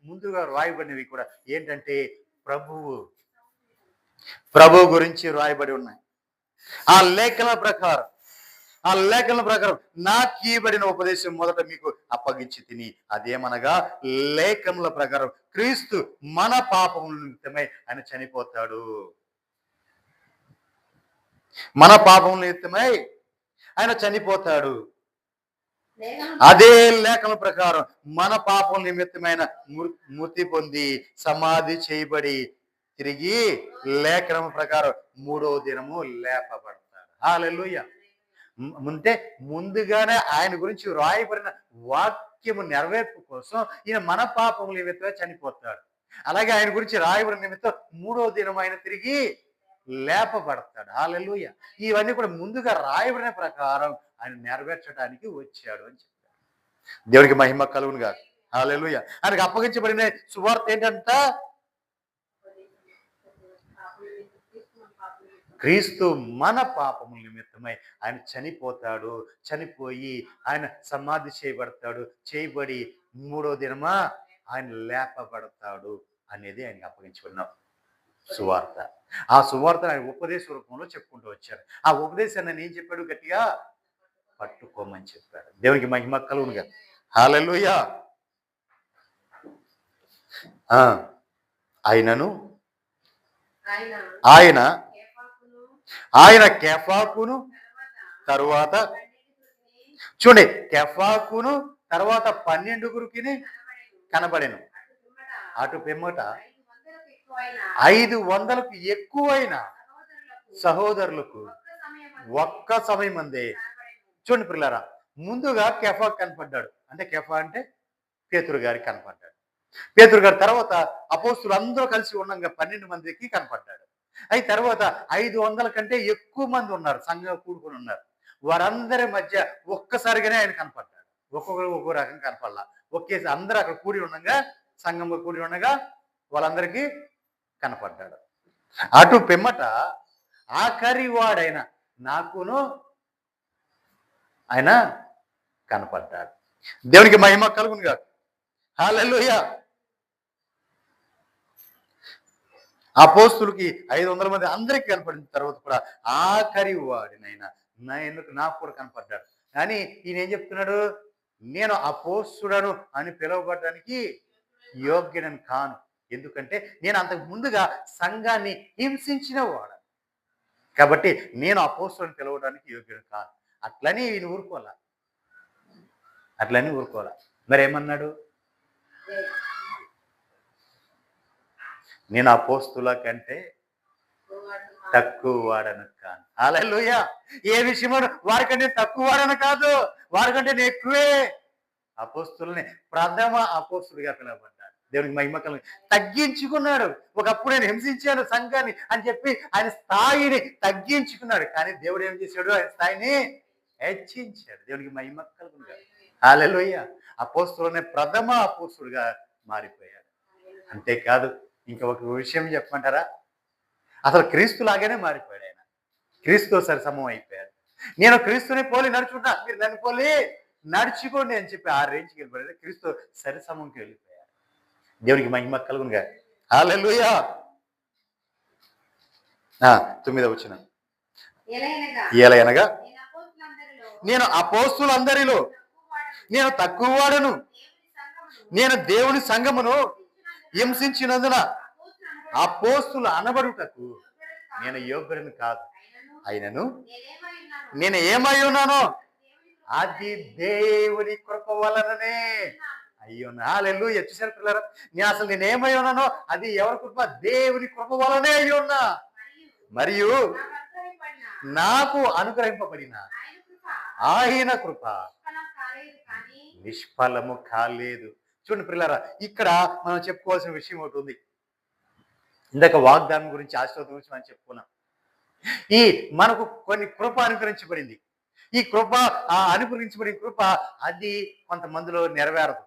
ముందుగా వ్రాయబడినవి కూడా ఏంటంటే ప్రభు గురించి వ్రాయబడి ఉన్నాయి. ఆ లేఖన ప్రకారం నాకు ఇవ్వబడిన ఉపదేశం మొదట మీకు అప్పగించి తిని, అదేమనగా లేఖనముల ప్రకారం క్రీస్తు మన పాపముల నిమిత్తమై ఆయన చనిపోతాడు. మన పాపముల నిమిత్తమై ఆయన చనిపోతాడు. అదే లేఖన ప్రకారం మన పాపం నిమిత్తమైన మృతి పొంది సమాధి చేయబడి తిరిగి లేఖనం ప్రకారం 3వ దినము లేపబడతాడు. హల్లెలూయా. అంటే ముందుగానే ఆయన గురించి వ్రాయబడిన వాక్యము నెరవేర్పు కోసం ఈయన మన పాపముల నిమిత్తమే చనిపోతాడు. అలాగే ఆయన గురించి రాయబడిన నిమిత్తం 3వ దినం ఆయన తిరిగి లేపబడతాడు. హల్లెలూయా. ఇవన్నీ కూడా ముందుగా రాయబడిన ప్రకారం ఆయన నెరవేర్చడానికి వచ్చాడు అని చెప్పారు. దేవునికి మహిమ కలుగును గాక. హల్లెలూయా. ఆయనకు అప్పగించబడిన సువార్త ఏంటంట? క్రీస్తు మన పాపముల నిమిత్తమై ఆయన చనిపోతాడు, చనిపోయి ఆయన సమాధి చేయబడి 3వ దినమా ఆయన లేపబడతాడు అనేది ఆయనకు అప్పగించబడిన సువార్త. ఆ సువార్త ఆయన ఉపదేశ రూపంలో చెప్పుకుంటూ వచ్చారు. ఆ ఉపదేశాన్ని ఏం చెప్పాడు? గట్టిగా పట్టుకోమని చెప్పాడు. దేవునికి మహిమ కలుగునుగా. హల్లెలూయా. ఆయన కేఫాకును తరువాత చూడండి, కేఫాకును తర్వాత 12 కనబడెను. అటు పిమ్మట 500కు ఎక్కువైన సహోదరులకు ఒక్క సమయం అందే. చూడండి పిల్లారా, ముందుగా కేఫా కనపడ్డాడు. అంటే కేఫా అంటే పేతురు గారికి కనపడ్డాడు. పేతురు గారి తర్వాత అపోస్తులు అందరూ కలిసి ఉండగా 12 మందికి కనపడ్డాడు. అయితే తర్వాత 500 కంటే ఎక్కువ మంది ఉన్నారు, సంఘం కూడుకుని ఉన్నారు. వారందరి మధ్య ఒక్కసారిగానే ఆయన కనపడ్డాడు. ఒక్కొక్కరు ఒక్కో రకం కనపడాల. ఒకేసారి అందరూ అక్కడ సంఘంలో కూడి ఉండగా వాళ్ళందరికీ కనపడ్డాడు. అటు పిమ్మట ఆఖరి వాడైన నాకును ఆయన కనపడ్డాడు. దేవునికి మహిమ కలుగును గాక. హల్లెలూయా. అపోస్తులకి 500 మంది అందరికి కనపడిన తర్వాత కూడా ఆఖరి వాడినైనా నాకు కూడా కనపడ్డాడు. కానీ ఈయన ఏం చెప్తున్నాడు? నేను అపోస్తుడను అని పిలువబడడానికి యోగ్యుడని కాను. ఎందుకంటే నేను అంతకు ముందుగా సంఘాన్ని హింసించిన వాడు. కాబట్టి నేను అపోస్తుడని పిలవడానికి యోగ్యుడు కాను. అట్లని ఈయన ఊరుకోవాలా. మరి ఏమన్నాడు? నేను అపోస్తుల కంటే తక్కువ వాడను కాను. హల్లెలూయా. ఏ విషయంలో వారికంటే తక్కువ వాడను కాదు, వారికంటే నేను ఎక్కువే. అపోస్తుల్ని ప్రథమ అపోస్తులుగా పిలవబడ్డాడు. దేవునికి మహిమ కలుగు. తగ్గించుకున్నాడు. ఒకప్పుడు నేను హింసించాను సంఘాన్ని అని చెప్పి ఆయన స్థాయిని తగ్గించుకున్నాడు. కానీ దేవుడు ఏం చేశాడు? ఆయన స్థాయిని హెచ్చించాడు. దేవునికి మహిమ కలుగును. హల్లెలూయా. అపోస్తులనే ప్రథమ అపోస్తులుగా మారిపోయాడు. అంతేకాదు, ఇంకా ఒక విషయం చెప్పమంటారా? అసలు క్రీస్తు లాగానే మారిపోయాడు ఆయన. క్రీస్తు సరిసమం అయిపోయాడు. నేను క్రీస్తుని పోలి నడుచుకుంటా, మీరు నన్ను పోలి నడుచుకోండి అని చెప్పి ఆ రేంజ్కి వెళ్ళిపోయాడు. క్రీస్తు సరిసమంకి వెళ్ళిపోయాడు. దేవునికి మహిమ కలుగునుగా. హల్లెలూయా. 9వ వచనం. ఏలయనగా నేను అపోస్తులందరిలో నేను తక్కువ వాడను, నేను దేవుని సంఘమును హింసించినందున అపోస్తులు అనబడుటకు నేను యోగ్యుడను కాదు. అయినను నేను ఏమై ఉన్నానో అది దేవుని కృప వలననే అయ్యున్నా. హల్లెలూయా. చూశారు పిల్లరా, నేను ఏమై ఉన్నానో అది ఎవరి కృప? దేవుని కృప వలనే అయ్యున్నా. మరియు నాకు అనుగ్రహింపబడిన ఆయన కృప నిష్ఫలము కాలేదు. చూడండి పిల్లరా, ఇక్కడ మనం చెప్పుకోవాల్సిన విషయం ఒకటి ఉంది. ఇందాక వాగ్దానం గురించి, ఆశీర్వాదం గురించి మనం చెప్పుకున్నాం. ఈ మనకు కొన్ని కృప అనుగ్రహించబడింది. ఈ కృప, ఆ అనుగ్రహించబడిన కృప అది కొంతమందిలో నెరవేరదు.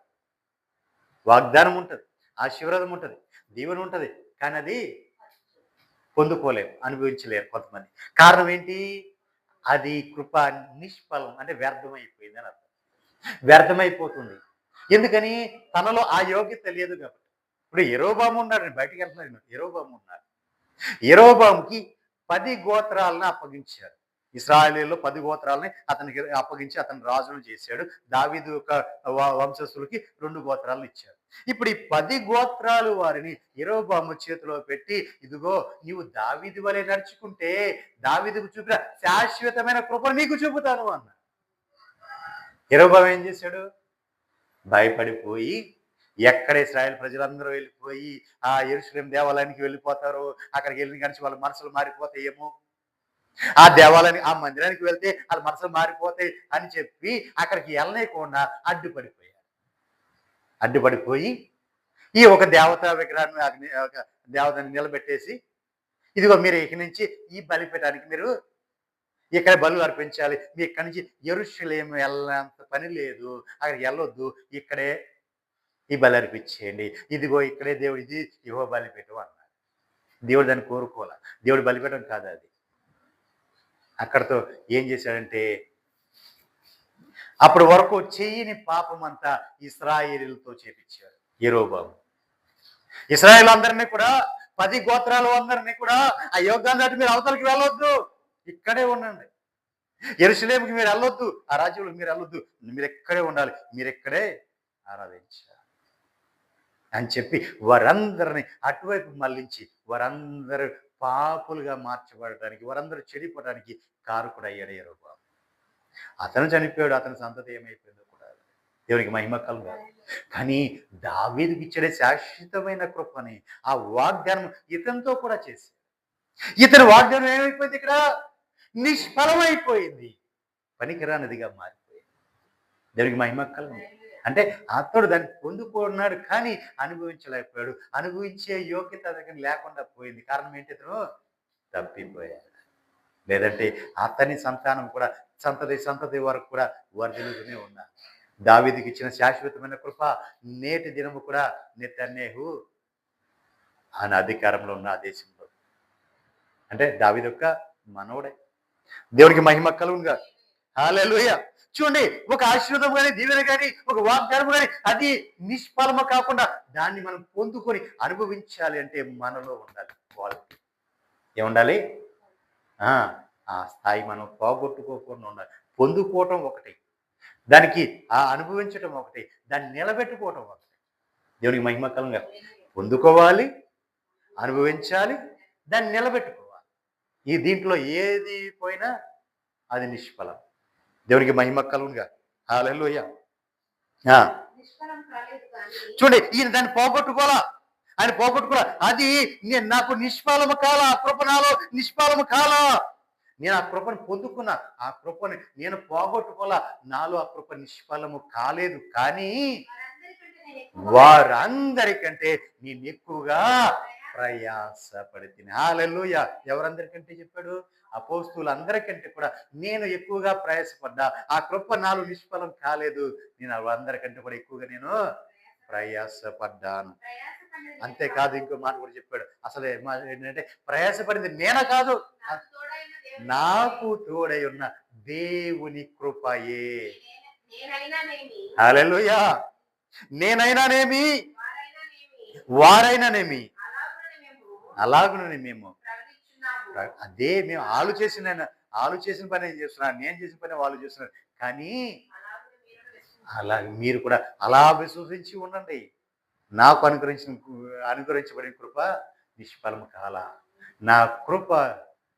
వాగ్దానం ఉంటుంది, ఆశీర్వాదం ఉంటుంది, దీవెన ఉంటుంది, కానీ అది పొందుకోలేరు, అనుభవించలేరు కొంతమంది. కారణం ఏంటి? అది కృప నిష్ఫలం, అంటే వ్యర్థమైపోయింది అని అర్థం. వ్యర్థమైపోతుంది. ఎందుకని? తనలో ఆ యోగ్యత లేదు కాబట్టి. ఇప్పుడు యెరొబాము ఉన్నాడు, బయటికి వెళ్తున్నాడు. యెరొబాము ఉన్నాడు. యెరొబాముకి 10 గోత్రాలను అప్పగించారు. ఇశ్రాయేలీయుల్లో 10 గోత్రాలని అతనికి అప్పగించి అతను రాజును చేశాడు. దావీదు యొక్క వంశస్థులకి 2 గోత్రాలను ఇచ్చారు. ఇప్పుడు ఈ 10 గోత్రాలు వారిని యెరొబాము చేతిలో పెట్టి, ఇదిగో నీవు దావీదు వలె నడుచుకుంటే దావీదుకు చూపిన శాశ్వతమైన కృపను నీకు చూపుతాను అన్నాడు. యెరొబాము ఏం చేశాడు? భయపడిపోయి, ఎక్కడ ఇశ్రాయేలు ప్రజలందరూ వెళ్ళిపోయి ఆ యెరూషలేము దేవాలయానికి వెళ్ళిపోతారు, అక్కడికి వెళ్ళిన కానీ వాళ్ళ మనసులు మారిపోతాయేమో, ఆ దేవాలయానికి ఆ మందిరానికి వెళ్తే వాళ్ళ మనసులు మారిపోతాయి అని చెప్పి అక్కడికి వెళ్ళలేకుండా అడ్డుపడిపోయి ఈ ఒక దేవతా విగ్రహాన్ని దేవతని నిలబెట్టేసి, ఇదిగో మీరు ఇక్కడి నుంచి ఈ బలిపీఠానికి మీరు ఇక్కడ బలు అర్పించాలి, మీ ఇక్కడి నుంచి యెరూషలేము వెళ్ళేంత పని లేదు, అక్కడికి వెళ్ళొద్దు, ఇక్కడే ఈ బలి అర్పించేయండి, ఇదిగో ఇక్కడే దేవుడు, ఇది యెహోవా బలిపీఠం అన్నాడు. దేవుడు దాన్ని కోరుకోవాలి, దేవుడు బలిపీఠం కాదు అది. అక్కడతో ఏం చేశాడంటే, అప్పటి వరకు చెయ్యని పాపం అంతా ఇశ్రాయేలీయులతో చేపించాడు యెరొబాము. ఇశ్రాయేలు అందరినీ కూడా 10 గోత్రాలు అందరినీ కూడా ఆ యోగాన్ని దాటి మీరు అవతలకి వెళ్ళొద్దు, ఇక్కడే ఉండండి, యెరూషలేముకి మీరు వెళ్ళొద్దు, ఆ రాజ్యంలోకి మీరు వెళ్ళొద్దు, మీరు ఎక్కడే ఉండాలి, మీరు ఎక్కడే ఆరాధించాలి అని చెప్పి వారందరిని అటువైపు మళ్ళించి వారందరూ పాపులుగా మార్చబడటానికి, వారందరూ చెడిపోవడానికి కారకుడయ్యాడు యెరొబాము. అతను చనిపోయాడు, అతని సంతతి ఏమైపోయిందో కూడా దేవునికి మహిమ కలుగాలి. కానీ దావీదుకి ఇచ్చే శాశ్వతమైన కృపని, ఆ వాగ్దానం ఇతనితో కూడా చేసి, ఇతని వాగ్దానం ఏమైపోయింది? ఇక్కడ నిష్ఫలమైపోయింది, పనికిరానిదిగా మారిపోయింది. దేవునికి మహిమ కలుగాలి. అంటే అతడు దాన్ని పొందుకున్నాడు కానీ అనుభవించలేకపోయాడు. అనుభవించే యోగ్యత దగ్గర లేకుండా పోయింది. కారణం ఏంటి? అతను తప్పిపోయాడు. లేదంటే అతని సంతానం కూడా సంతతి వరకు కూడా వర్ధిల్లుతూనే ఉన్నారు. దావీదుకి ఇచ్చిన శాశ్వతమైన కృప నేటి దినము కూడా నెతన్యాహు ఆయన అధికారంలో ఉన్న ఆ దేశంలో, అంటే దావీదు యొక్క మనవడే. దేవునికి మహిమ కలుగునుగా. హల్లెలూయా. చూడండి, ఒక ఆశీర్వాదం కానీ, దీవెన కానీ, ఒక వాగ్దానం కానీ అది నిష్ఫలము కాకుండా దాన్ని మనం పొందుకొని అనుభవించాలి అంటే మనలో ఉండాలి క్వాలిటీ. ఏముండాలి? ఆ స్థాయి మనం పోగొట్టుకోకుండా ఉండాలి. పొందుకోవటం ఒకటి, దానికి ఆ అనుభవించటం ఒకటి, దాన్ని నిలబెట్టుకోవటం ఒకటి. దేవునికి మహిమ కలుగునుగా. పొందుకోవాలి, అనుభవించాలి, దాన్ని నిలబెట్టుకోవాలి. ఈ దీంట్లో ఏది పోయినా అది నిష్ఫలం. దేవునికి మహిమ కలుగునుగా. హల్లెలూయా. చూడండి, ఈయన దాన్ని పోగొట్టుకోవాలా, ఆయన పోగొట్టుకోవాలా. అది నాకు నిష్ఫలము కాల, ఆ కృప నాలో నిష్ఫలము కాల, నేను ఆ కృపను పొందుకున్నా, ఆ కృపని నేను పోగొట్టుకోవాలా, నాలో ఆ కృప నిష్ఫలము కాలేదు. కానీ వారందరికంటే నేను ఎక్కువగా ప్రయాసపడితిని. హల్లెలూయా. ఎవరందరికంటే చెప్పాడు? అపోస్తలులందరికంటే కూడా నేను ఎక్కువగా ప్రయాసపడ్డా, ఆ కృప నాలో నిష్ఫలం కాలేదు, నేను అందరికంటే కూడా ఎక్కువగా నేను ప్రయాసపడ్డాను. అంతేకాదు, ఇంకో మాట కూడా చెప్పాడు. అసలు ఏంటంటే, ప్రయాసపడింది నేనే కాదు, నాకు తోడై ఉన్న దేవుని కృపయే. హల్లెలూయా. నేనైనానేమి, వారైనానేమి, అలాగునని మేము, అదే మేము ఆలు చేసిన పని ఏం చేస్తున్నారు, నేను చేసిన పని వాళ్ళు చేస్తున్నారు. కానీ అలా మీరు కూడా అలా విశ్వసించి ఉండండి. నాకు అనుగ్రహించబడిన కృప నిష్ఫలము కాల, నా కృప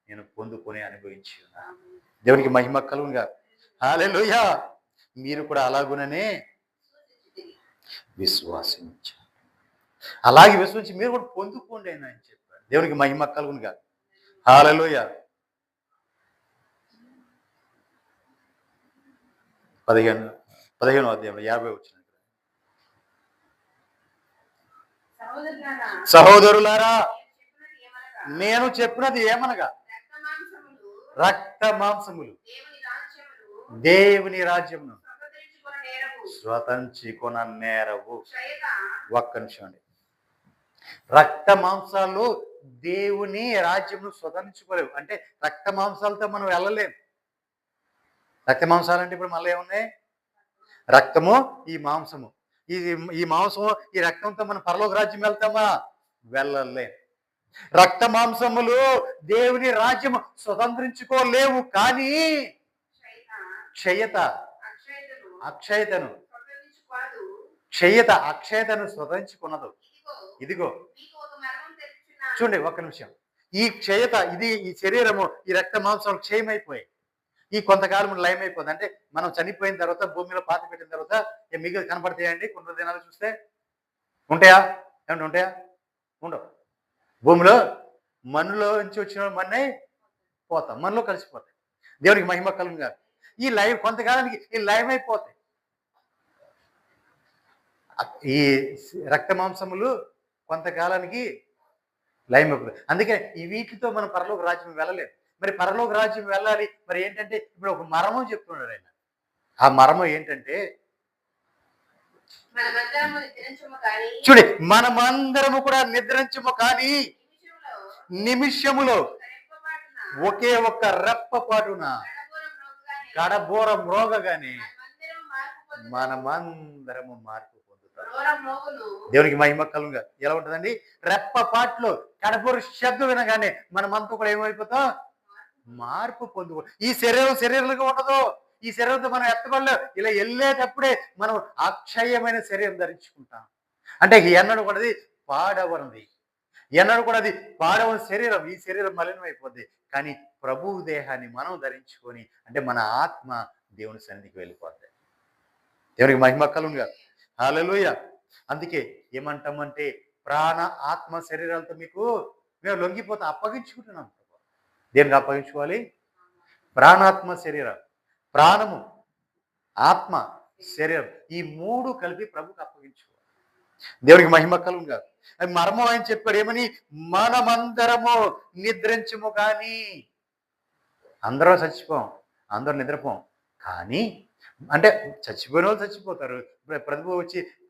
నేను పొందుకొని అనుభవించి ఉన్నాను. దేవునికి మహిమ కలుగునుగా. హల్లెలూయా. మీరు కూడా అలాగుననే విశ్వాసించారు. అలాగే విశ్వసించి మీరు కూడా పొందుకోండి అని చెప్పారు. దేవునికి మహిమ కలుగునుగా. హల్లెలూయా. 15వ అధ్యాయంలో 50 వచ్చిన, సహోదరులారా నేను చెప్పినది ఏమనగా, రక్త మాంసములు దేవుని రాజ్యమును స్వతంత్రించుకొన నేరవు. ఒక్క నిమిషం అండి. రక్త మాంసాలు దేవుని రాజ్యమును స్వతంత్రించుకోలేవు. అంటే రక్త మాంసాలతో మనం వెళ్ళలేం. రక్త మాంసాలు అంటే ఇప్పుడు మళ్ళీ ఏమున్నాయి? రక్తము, ఈ మాంసము. ఈ ఈ మాంసము, ఈ రక్తంతో మనం పరలోక రాజ్యం వెళ్తామా? వెళ్ళలేం. రక్త మాంసములు దేవుని రాజ్యము స్వతంత్రించుకోలేవు. కానీ క్షయత అక్షయతను అక్షయతను స్వతంత్రించుకున్నదు. ఇదిగో చూడండి ఒక్క నిమిషం. ఈ క్షయత, ఇది ఈ శరీరము, ఈ రక్త మాంసం క్షయమైపోయాయి. ఈ కొంతకాలం లయం అయిపోతుంది. అంటే మనం చనిపోయిన తర్వాత భూమిలో పాతి పెట్టిన తర్వాత మిగిలి కనపడతాయండి కొన్ని దినాలు చూస్తే? ఉంటాయా? ఏమంటే ఉంటాయా? ఉండవు. భూమిలో మన్నులో నుంచి వచ్చిన మన్నే పోతాం, మనలో కలిసిపోతాయి. దేవునికి మహిమ కలుగును గాక. ఈ లయం కొంతకాలానికి ఈ లయం అయిపోతాయి. ఈ రక్త మాంసములు కొంతకాలానికి లయం అయిపోతాయి. అందుకే ఈ వీటితో మనం పరలోక రాజ్యం వెళ్ళలేము. మరి పరలోక రాజ్యం వెళ్ళాలి మరి ఏంటంటే ఇప్పుడు ఒక మర్మం చెప్తున్నాడు ఆయన. ఆ మర్మం ఏంటంటే చూడి, మనమందరము కూడా నిద్రించము కానీ నిమిషములో ఒకే ఒక్క రెప్పపాటున కడబోరం మ్రోగగానే మనమందరము మార్పు పొందుతాం. దేవునికి మహిమ కలుగుగా. ఎలా ఉంటుందండి? రెప్పపాట్లో కడబోరు శబ్దం వినగానే మనమంతా కూడా ఏమైపోతాం? మార్పు పొందుకో. ఈ శరీరంగా ఉండదు. ఈ శరీరంతో మనం ఎత్తబడలేం. ఇలా వెళ్ళేటప్పుడే మనం అక్షయమైన శరీరం ధరించుకుంటాం. అంటే ఎన్నడూ కూడా అది పాడవనిది, ఎన్నడూ కూడా అది పాడవని శరీరం. ఈ శరీరం మలినం అయిపోద్ది. కానీ ప్రభువు దేహాన్ని మనం ధరించుకొని, అంటే మన ఆత్మ దేవుని సన్నిధికి వెళ్ళిపోద్ది. దేవునికి మహిమ కలుగుగా. హల్లెలూయా. అందుకే ఏమంటామంటే ప్రాణ ఆత్మ శరీరాలతో మేము లొంగిపోతాం, అప్పగించుకుంటున్నాం. దేనికి అప్పగించుకోవాలి? ప్రాణాత్మ శరీరం. ప్రాణము, ఆత్మ, శరీరం, ఈ మూడు కలిపి ప్రభుకి అప్పగించుకోవాలి. దేవునికి మహిమ కలుగుగా. మర్మం ఆయన చెప్పాడు ఏమని? మనమందరము నిద్రించము కానీ. అందరం చచ్చిపోం, అందరూ నిద్రపోం. కానీ అంటే చచ్చిపోయిన వాళ్ళు చచ్చిపోతారు.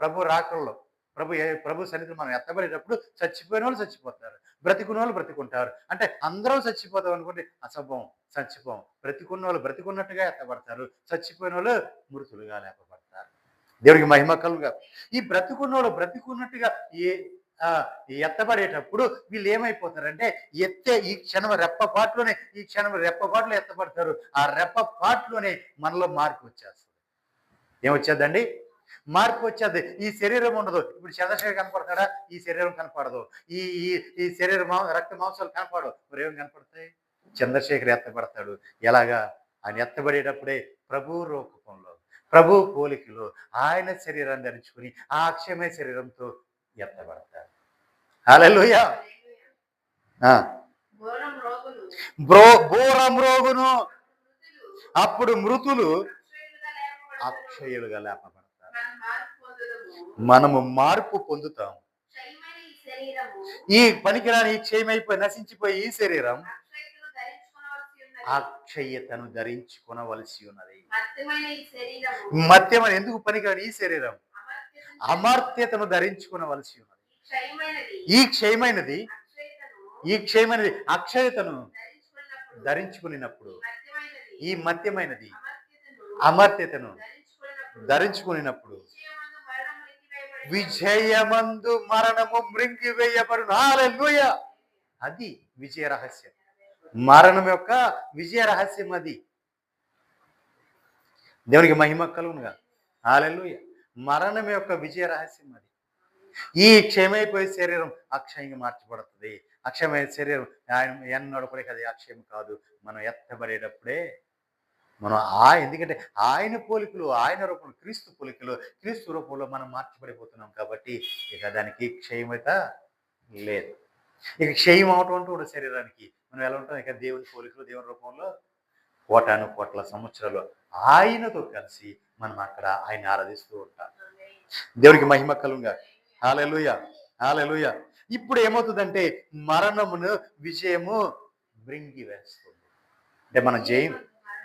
ప్రభు రాకల్లో ప్రభు సన్నిధిలో మనం ఎత్తబడేటప్పుడు చచ్చిపోయిన వాళ్ళు చచ్చిపోతారు, బ్రతికున్న వాళ్ళు బ్రతికుంటారు. అంటే అందరం చచ్చిపోతాం అనుకోండి, అసభం, చచ్చిపోం. బ్రతికున్న వాళ్ళు బ్రతికున్నట్టుగా ఎత్తబడతారు, చచ్చిపోయిన వాళ్ళు మృతులుగా లేపబడతారు. దేవుడికి మహిమ కలుగుగా. ఈ బ్రతికున్న వాళ్ళు బ్రతికున్నట్టుగా ఎత్తబడేటప్పుడు వీళ్ళు ఏమైపోతారంటే ఈ క్షణం రెప్పపాటులో ఎత్తబడతారు. ఆ రెప్పపాటులోనే మనలో మార్పు వచ్చేస్తుంది. ఏమొచ్చేద్దండి? మార్పు వచ్చేది. ఈ శరీరం ఉండదు. ఇప్పుడు చంద్రశేఖర్ కనపడతాడా? ఈ శరీరం కనపడదు. ఈ శరీరం రక్త మాంసాలు కనపడవు. మరి ఏం కనపడతాయి? చంద్రశేఖర్ ఎత్తబడతాడు. ఎలాగా? ఆయన ఎత్తబడేటప్పుడే ప్రభు రూపంలో, ప్రభు పోలికలో ఆయన శరీరాన్ని ధరించుకుని ఆ అక్షయమైన శరీరంతో ఎత్తబడతాడు. హల్లెలూయా. బోరమ్రోగును, అప్పుడు మృతులు అక్షయులుగా లేపబడతారు. మనము మార్పు పొందుతాం. ఈ పనికిరాని ఈ క్షయమైపోయి నశించిపోయి ఈ శరీరం అక్షయతను ధరించుకొనవలసి ఉన్నది. మత్యమైన ఎందుకు పనికిరాని ఈ శరీరం అమర్త్యతను ధరించుకొనవలసి ఉన్నది. ఈ క్షయమైనది అక్షయతను ధరించుకున్నప్పుడు, ఈ మత్యమైనది అమర్త్యతను ధరించుకున్నప్పుడు విజయమందు మరణము మృంగివేయబడును. హల్లెలూయా. అది విజయ రహస్యం. మరణం యొక్క విజయ రహస్యం అది. దేవునికి మహిమ కలుగునుగా. హల్లెలూయా. మరణం యొక్క విజయ రహస్యం అది. ఈ క్షయమైపోయే శరీరం అక్షయంగా మార్చబడుతుంది. అక్షయమైన శరీరం ఆయన ఎన్నడూ కూడా అది అక్షయం కాదు. మనం ఎత్తబడేటప్పుడే మనం ఎందుకంటే ఆయన పోలికలు, ఆయన రూపంలో, క్రీస్తు పోలికలు, క్రీస్తు రూపంలో మనం మార్చబడిపోతున్నాం. కాబట్టి ఇక దానికి క్షయమైతే లేదు. ఇక క్షయం అవటం అంటూ కూడా శరీరానికి మనం ఎలా ఉంటాం? ఇక దేవుని పోలికలు, దేవుని రూపంలో కోట్ల సంవత్సరాలు ఆయనతో కలిసి మనం అక్కడ ఆయన ఆరాధిస్తూ ఉంటాం. దేవునికి మహిమ కలుగుగా. హల్లెలూయా. హల్లెలూయా. ఇప్పుడు ఏమవుతుందంటే మరణమును విజయము మృంగి వేస్తుంది. అంటే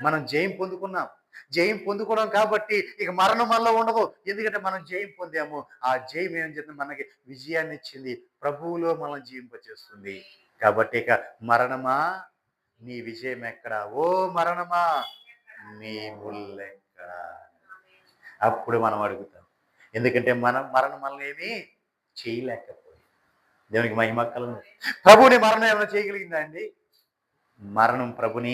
మనం జయం పొందుకున్నాం. జయం పొందుకోవడం కాబట్టి ఇక మరణం మనలో ఉండదు. ఎందుకంటే మనం జయం పొందాము. ఆ జయం ఏం చేస్తుంది, మనకి విజయాన్ని ఇచ్చింది. ప్రభువులో మనం జీవింపచేస్తుంది. కాబట్టి ఇక మరణమా నీ విజయం ఎక్కడ? ఓ మరణమా నీ ముల్లెక్కడ? అప్పుడు మనం అడుగుతాం. ఎందుకంటే మరణం మనల్ని ఏమీ చేయలేకపోయింది. దేవునికి మహిమ కలుగును. ప్రభువుని మరణం ఏమైనా చేయగలిగిందా అండి? మరణం ప్రభుని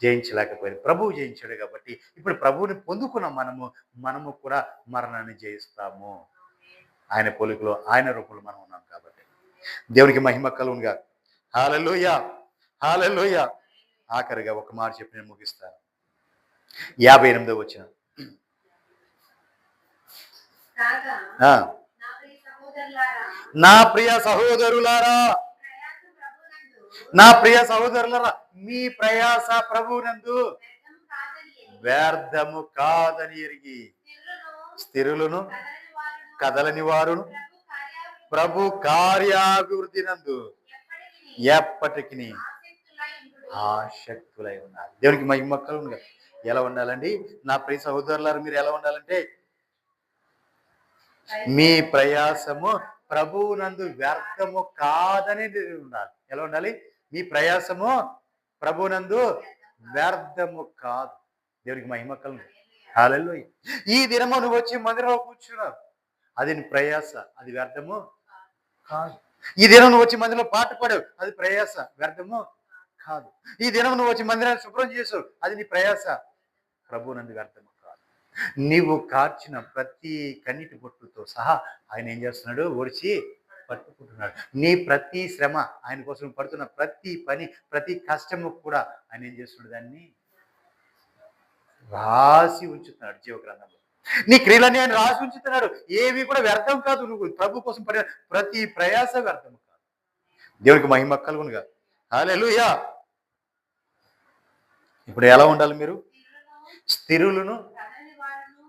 జయించలేకపోయింది. ప్రభువు జయించాడు కాబట్టి ఇప్పుడు ప్రభువుని పొందుకున్న మనము కూడా మరణాన్ని జయిస్తాము. ఆయన పోలికలో, ఆయన రూపంలో మనం ఉన్నాం కాబట్టి. దేవునికి మహిమ కలుగునుగా. హల్లెలూయా, హల్లెలూయా. ఆఖరిగా ఒక మాట చెప్పి నేను ముగిస్తాను. 58వ వచనం. నా ప్రియ సహోదరులారా, నా ప్రియ సహోదరులారా, మీ ప్రయాస ప్రభువునందు వ్యర్థము కాదని ఎరిగి స్థిరులను కదలని వారును ప్రభు కార్యాభివృద్ధి నందు ఎప్పటికీ ఆసక్తులై ఉన్నారు. దేవునికి మహిమ కలుగును. ఎలా ఉండాలండి? నా ప్రియ సహోదరులారా, మీరు ఎలా ఉండాలంటే మీ ప్రయాసము ప్రభువునందు వ్యర్థము కాదని ఉండాలి. ఎలా ఉండాలి? మీ ప్రయాసము ప్రభువునందు వ్యర్థము కాదు. దేవునికి మహిమ కలుగును. హల్లెలూయా. ఈ దినము నువ్వు వచ్చి మందిరంలో కూర్చున్నావు, అది నీ ప్రయాస, అది వ్యర్థము కాదు. ఈ దినం నువ్వు వచ్చి మందిరంలో పాట పాడావు, అది ప్రయాస, వ్యర్థము కాదు. ఈ దినం నువ్వు వచ్చి మందిరాన్ని శుభ్రం చేసావు, అది నీ ప్రయాస, ప్రభువునందు వ్యర్థము కాదు. నీవు కార్చిన ప్రతి కన్నీటి బొట్టుతో సహా ఆయన ఏం చేస్తున్నాడు? ఓడిచి పట్టుకుంటున్నాడు. నీ ప్రతి శ్రమ, ఆయన కోసం పడుతున్న ప్రతి పని, ప్రతి కష్టము కూడా ఆయన ఏం చేస్తున్నాడు? దాన్ని రాసి ఉంచుతున్నాడు జీవగ్రంథంలో. నీ క్రియలన్నీ ఆయన రాసి ఉంచుతున్నాడు. ఏవి కూడా వ్యర్థం కాదు. నువ్వు ప్రభు కోసం పడిన ప్రతి ప్రయాస వ్యర్థం కాదు. దేవునికి మహిమ కలుగునుగా. హల్లెలూయా. ఇప్పుడు ఎలా ఉండాలి మీరు? స్థిరులను.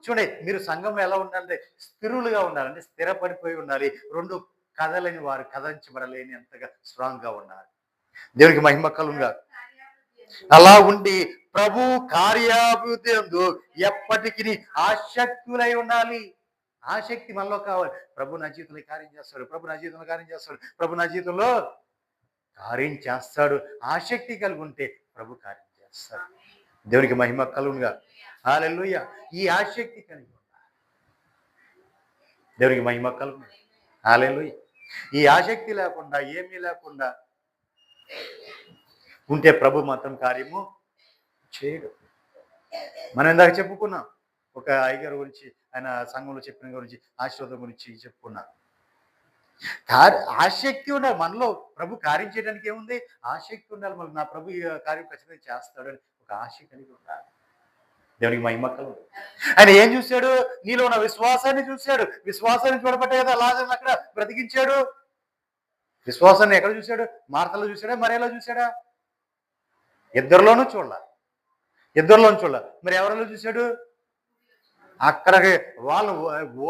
చూడండి, మీరు సంఘంలో ఎలా ఉండాలంటే స్థిరులుగా ఉండాలంటే స్థిరపడిపోయి ఉండాలి. రెండు కదలని వారు, కదలించబడలేని అంతగా స్ట్రాంగ్ గా ఉండాలి. దేవునికి మహిమ కలుగునుగా. అలా ఉండి ప్రభు కార్యాభివృద్ధి యందు ఎప్పటికీ ఆసక్తులై ఉండాలి. ఆసక్తి మనలో కావాలి. ప్రభు నా జీవితంలో కార్యం చేస్తాడు, ప్రభు నా జీవితంలో కార్యం చేస్తాడు, ప్రభు నా జీవితంలో కార్యం చేస్తాడు. ఆసక్తి కలిగి ఉంటే ప్రభు కార్యం చేస్తాడు. దేవునికి మహిమ కలుగునుగా. హల్లెలూయా. ఈ ఆసక్తి కలిగి ఉండాలి. దేవునికి మహిమ కలుగును. హల్లెలూయా. ఈ ఆసక్తి లేకుండా, ఏమీ లేకుండా ఉంటే ప్రభు మాత్రం కార్యము చేయడు. మనం ఇందాక చెప్పుకున్నాం, ఒక అయ్యగారి గురించి, ఆయన సంఘంలో చెప్పిన గురించి, ఆశీర్వాదం గురించి చెప్పుకున్నాం. ఆసక్తి ఉండాలి మనలో. ప్రభు కార్యం చేయడానికి ఏముంది? ఆసక్తి ఉండాలి. మనకు నా ప్రభు ఈ కార్యం ఖచ్చితంగా చేస్తాడని ఒక ఆశ కలిగి ఉండాలి. దేవునికి మహిమ కలుగును. ఆయన ఏం చూశాడు? నీలో ఉన్న విశ్వాసాన్ని చూశాడు. విశ్వాసాన్ని చూడబట్టే కదా లాజరుని అక్కడ బ్రతికించాడు. విశ్వాసాన్ని ఎక్కడ చూశాడు? మార్తలో చూశాడా, మరేలా చూశాడా? ఇద్దరిలోనూ చూడాలి. మరి ఎవరిలో చూశాడు? అక్కడికి వాళ్ళు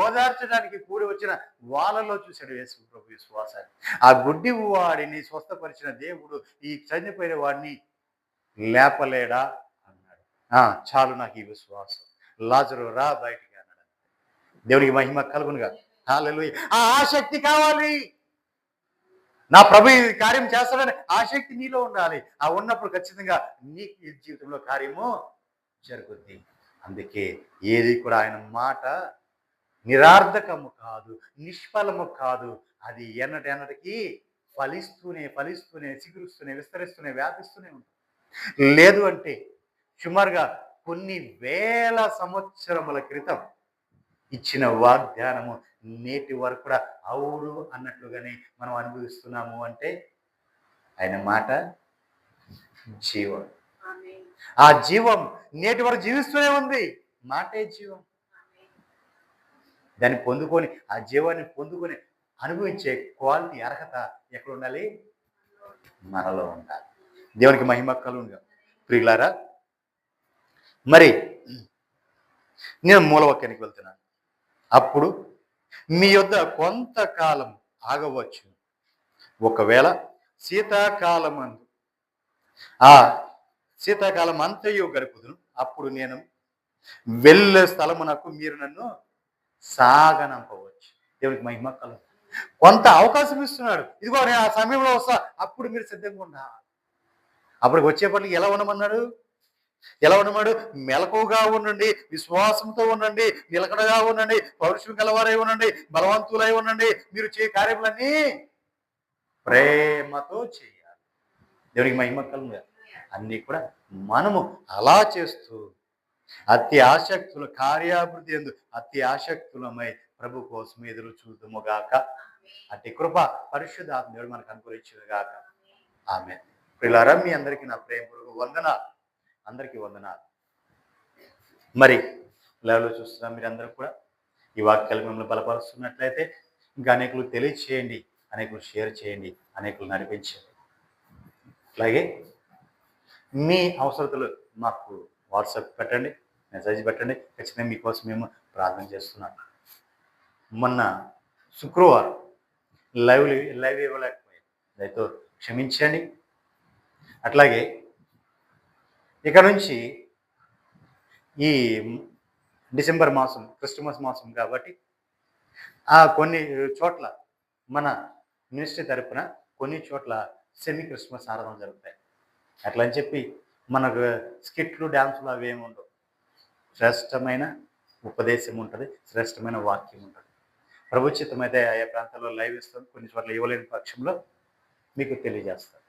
ఓదార్చడానికి కూడి వచ్చిన వాళ్ళలో చూశాడు యేసు ప్రభు విశ్వాసాన్ని. ఆ గుడ్డి వాడిని స్వస్థపరిచిన దేవుడు ఈ చనిపోయిన వాడిని లేపలేడా అన్నాడు. చాలు నాకు ఈ విశ్వాసం, లాజరు రా బయటికి అన్నాడు. దేవునికి మహిమ కలుగునుగా. హల్లెలూయా. ఆ ఆసక్తి కావాలి. నా ప్రభు ఈ కార్యం చేస్తాడని ఆసక్తి నీలో ఉండాలి. ఆ ఉన్నప్పుడు ఖచ్చితంగా నీకు ఈ జీవితంలో కార్యము జరుగుద్ది. అందుకే ఏది కూడా ఆయన మాట నిరార్థకము కాదు, నిష్ఫలము కాదు. అది ఎన్నటికి ఫలిస్తూనే చిగురుస్తూనే విస్తరిస్తూనే వ్యాపిస్తూనే ఉంటుంది. లేదు అంటే సుమారుగా కొన్ని వేల సంవత్సరముల క్రితం ఇచ్చిన వాగ్దానము నేటి వరకు కూడా అవును అన్నట్లుగానే మనం అనుభవిస్తున్నాము అంటే ఆయన మాట జీవం. ఆ జీవం నేటి వరకు జీవిస్తూనే ఉంది. మాటే జీవం. దాన్ని పొందుకొని, ఆ జీవాన్ని పొందుకొని అనుభవించే క్వాలిటీ, అర్హత ఎక్కడ ఉండాలి? మనలో ఉండాలి. దేవునికి మహిమ కలుగునుగా. ప్రియులారా, మరి నేను మూలవాక్యానికి వెళ్తున్నాను. అప్పుడు మీ యొద్ద కొంతకాలం ఆగవచ్చు. ఒకవేళ శీతాకాలమందు ఆ శీతాకాలం అంతయు గడుపుదును. అప్పుడు నేను వెళ్ళే స్థలమునకు మీరు నన్ను సాగనంపవచ్చు. దేవునికి మహిమ కలుగు. కొంత అవకాశం ఇస్తున్నాడు. ఇదిగో నేను ఆ సమయంలో వస్తా, అప్పుడు మీరు సిద్ధంగా ఉండాలి. అప్పటికి వచ్చేపటికి ఎలా ఉండమన్నాడు? ఎలా ఉండమన్నాడు? మెలకువగా ఉండండి, విశ్వాసంతో ఉండండి, నిలకడగా ఉండండి, పౌరుషం గలవారై ఉండండి, బలవంతులై ఉండండి. మీరు కార్యములన్నీ ప్రేమతో చేయాలి. దేవునికి మహిమ కలుగును. అన్నీ కూడా మనము అలా చేస్తూ అతి ఆసక్తుల కార్యాభివృద్ధి ఎందు అతి ఆసక్తులమై ప్రభు కోసం ఎదురు చూద్దుముగాక. అట్టి కృప పరిశుద్ధాత్మ దేవుడు మనకు అనుగ్రహించుగాక. ఆమె ప్రియులారా, మీ అందరికీ నా ప్రేమపూర్వక వందనాలు. అందరికీ వందనాలు. మరి లైవ్లో చూస్తున్నా మీరందరూ కూడా ఈ వాక్యాలు మిమ్మల్ని బలపరుస్తున్నట్లయితే ఇంకా అనేకులు తెలియచేయండి, అనేకులు షేర్ చేయండి, అనేకులు నడిపించండి. అలాగే మీ అవసరతలు మాకు వాట్సాప్ పెట్టండి, మెసేజ్ పెట్టండి. ఖచ్చితంగా మీకోసం మేము ప్రార్థన చేస్తున్నాం. మొన్న శుక్రవారం లైవ్ ఇవ్వలేకపోయాం, దయతో క్షమించండి. అట్లాగే ఇక నుంచి ఈ డిసెంబర్ మాసం క్రిస్టమస్ మాసం కాబట్టి కొన్ని చోట్ల మన మినిస్ట్రీ తరపున కొన్ని చోట్ల సెమీ క్రిస్మస్ ఆరాధన జరుగుతాయి. అట్లా అని చెప్పి మనకు స్కిట్లు, డ్యాన్సులు అవి ఏమి ఉండవు. శ్రేష్టమైన ఉపదేశం ఉంటుంది, శ్రేష్టమైన వాక్యం ఉంటుంది. ప్రభుత్వం అయితే ఆయా ప్రాంతాల్లో లైవ్ ఇస్తాం, కొన్ని చోట్ల ఇవ్వలేని పక్షంలో మీకు తెలియజేస్తాం.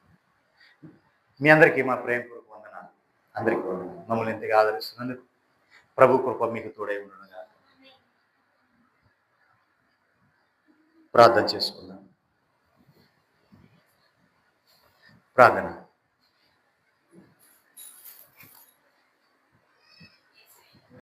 మీ అందరికీ మా ప్రేమపూర్వక వందనాలు. అందరికీ మమ్మల్ని ఎంతగా ఆదరిస్తున్నందుకు ప్రభు కృప మీకు తోడై ఉండనుగా. ప్రార్థన చేసుకుందాం. ప్రార్థన.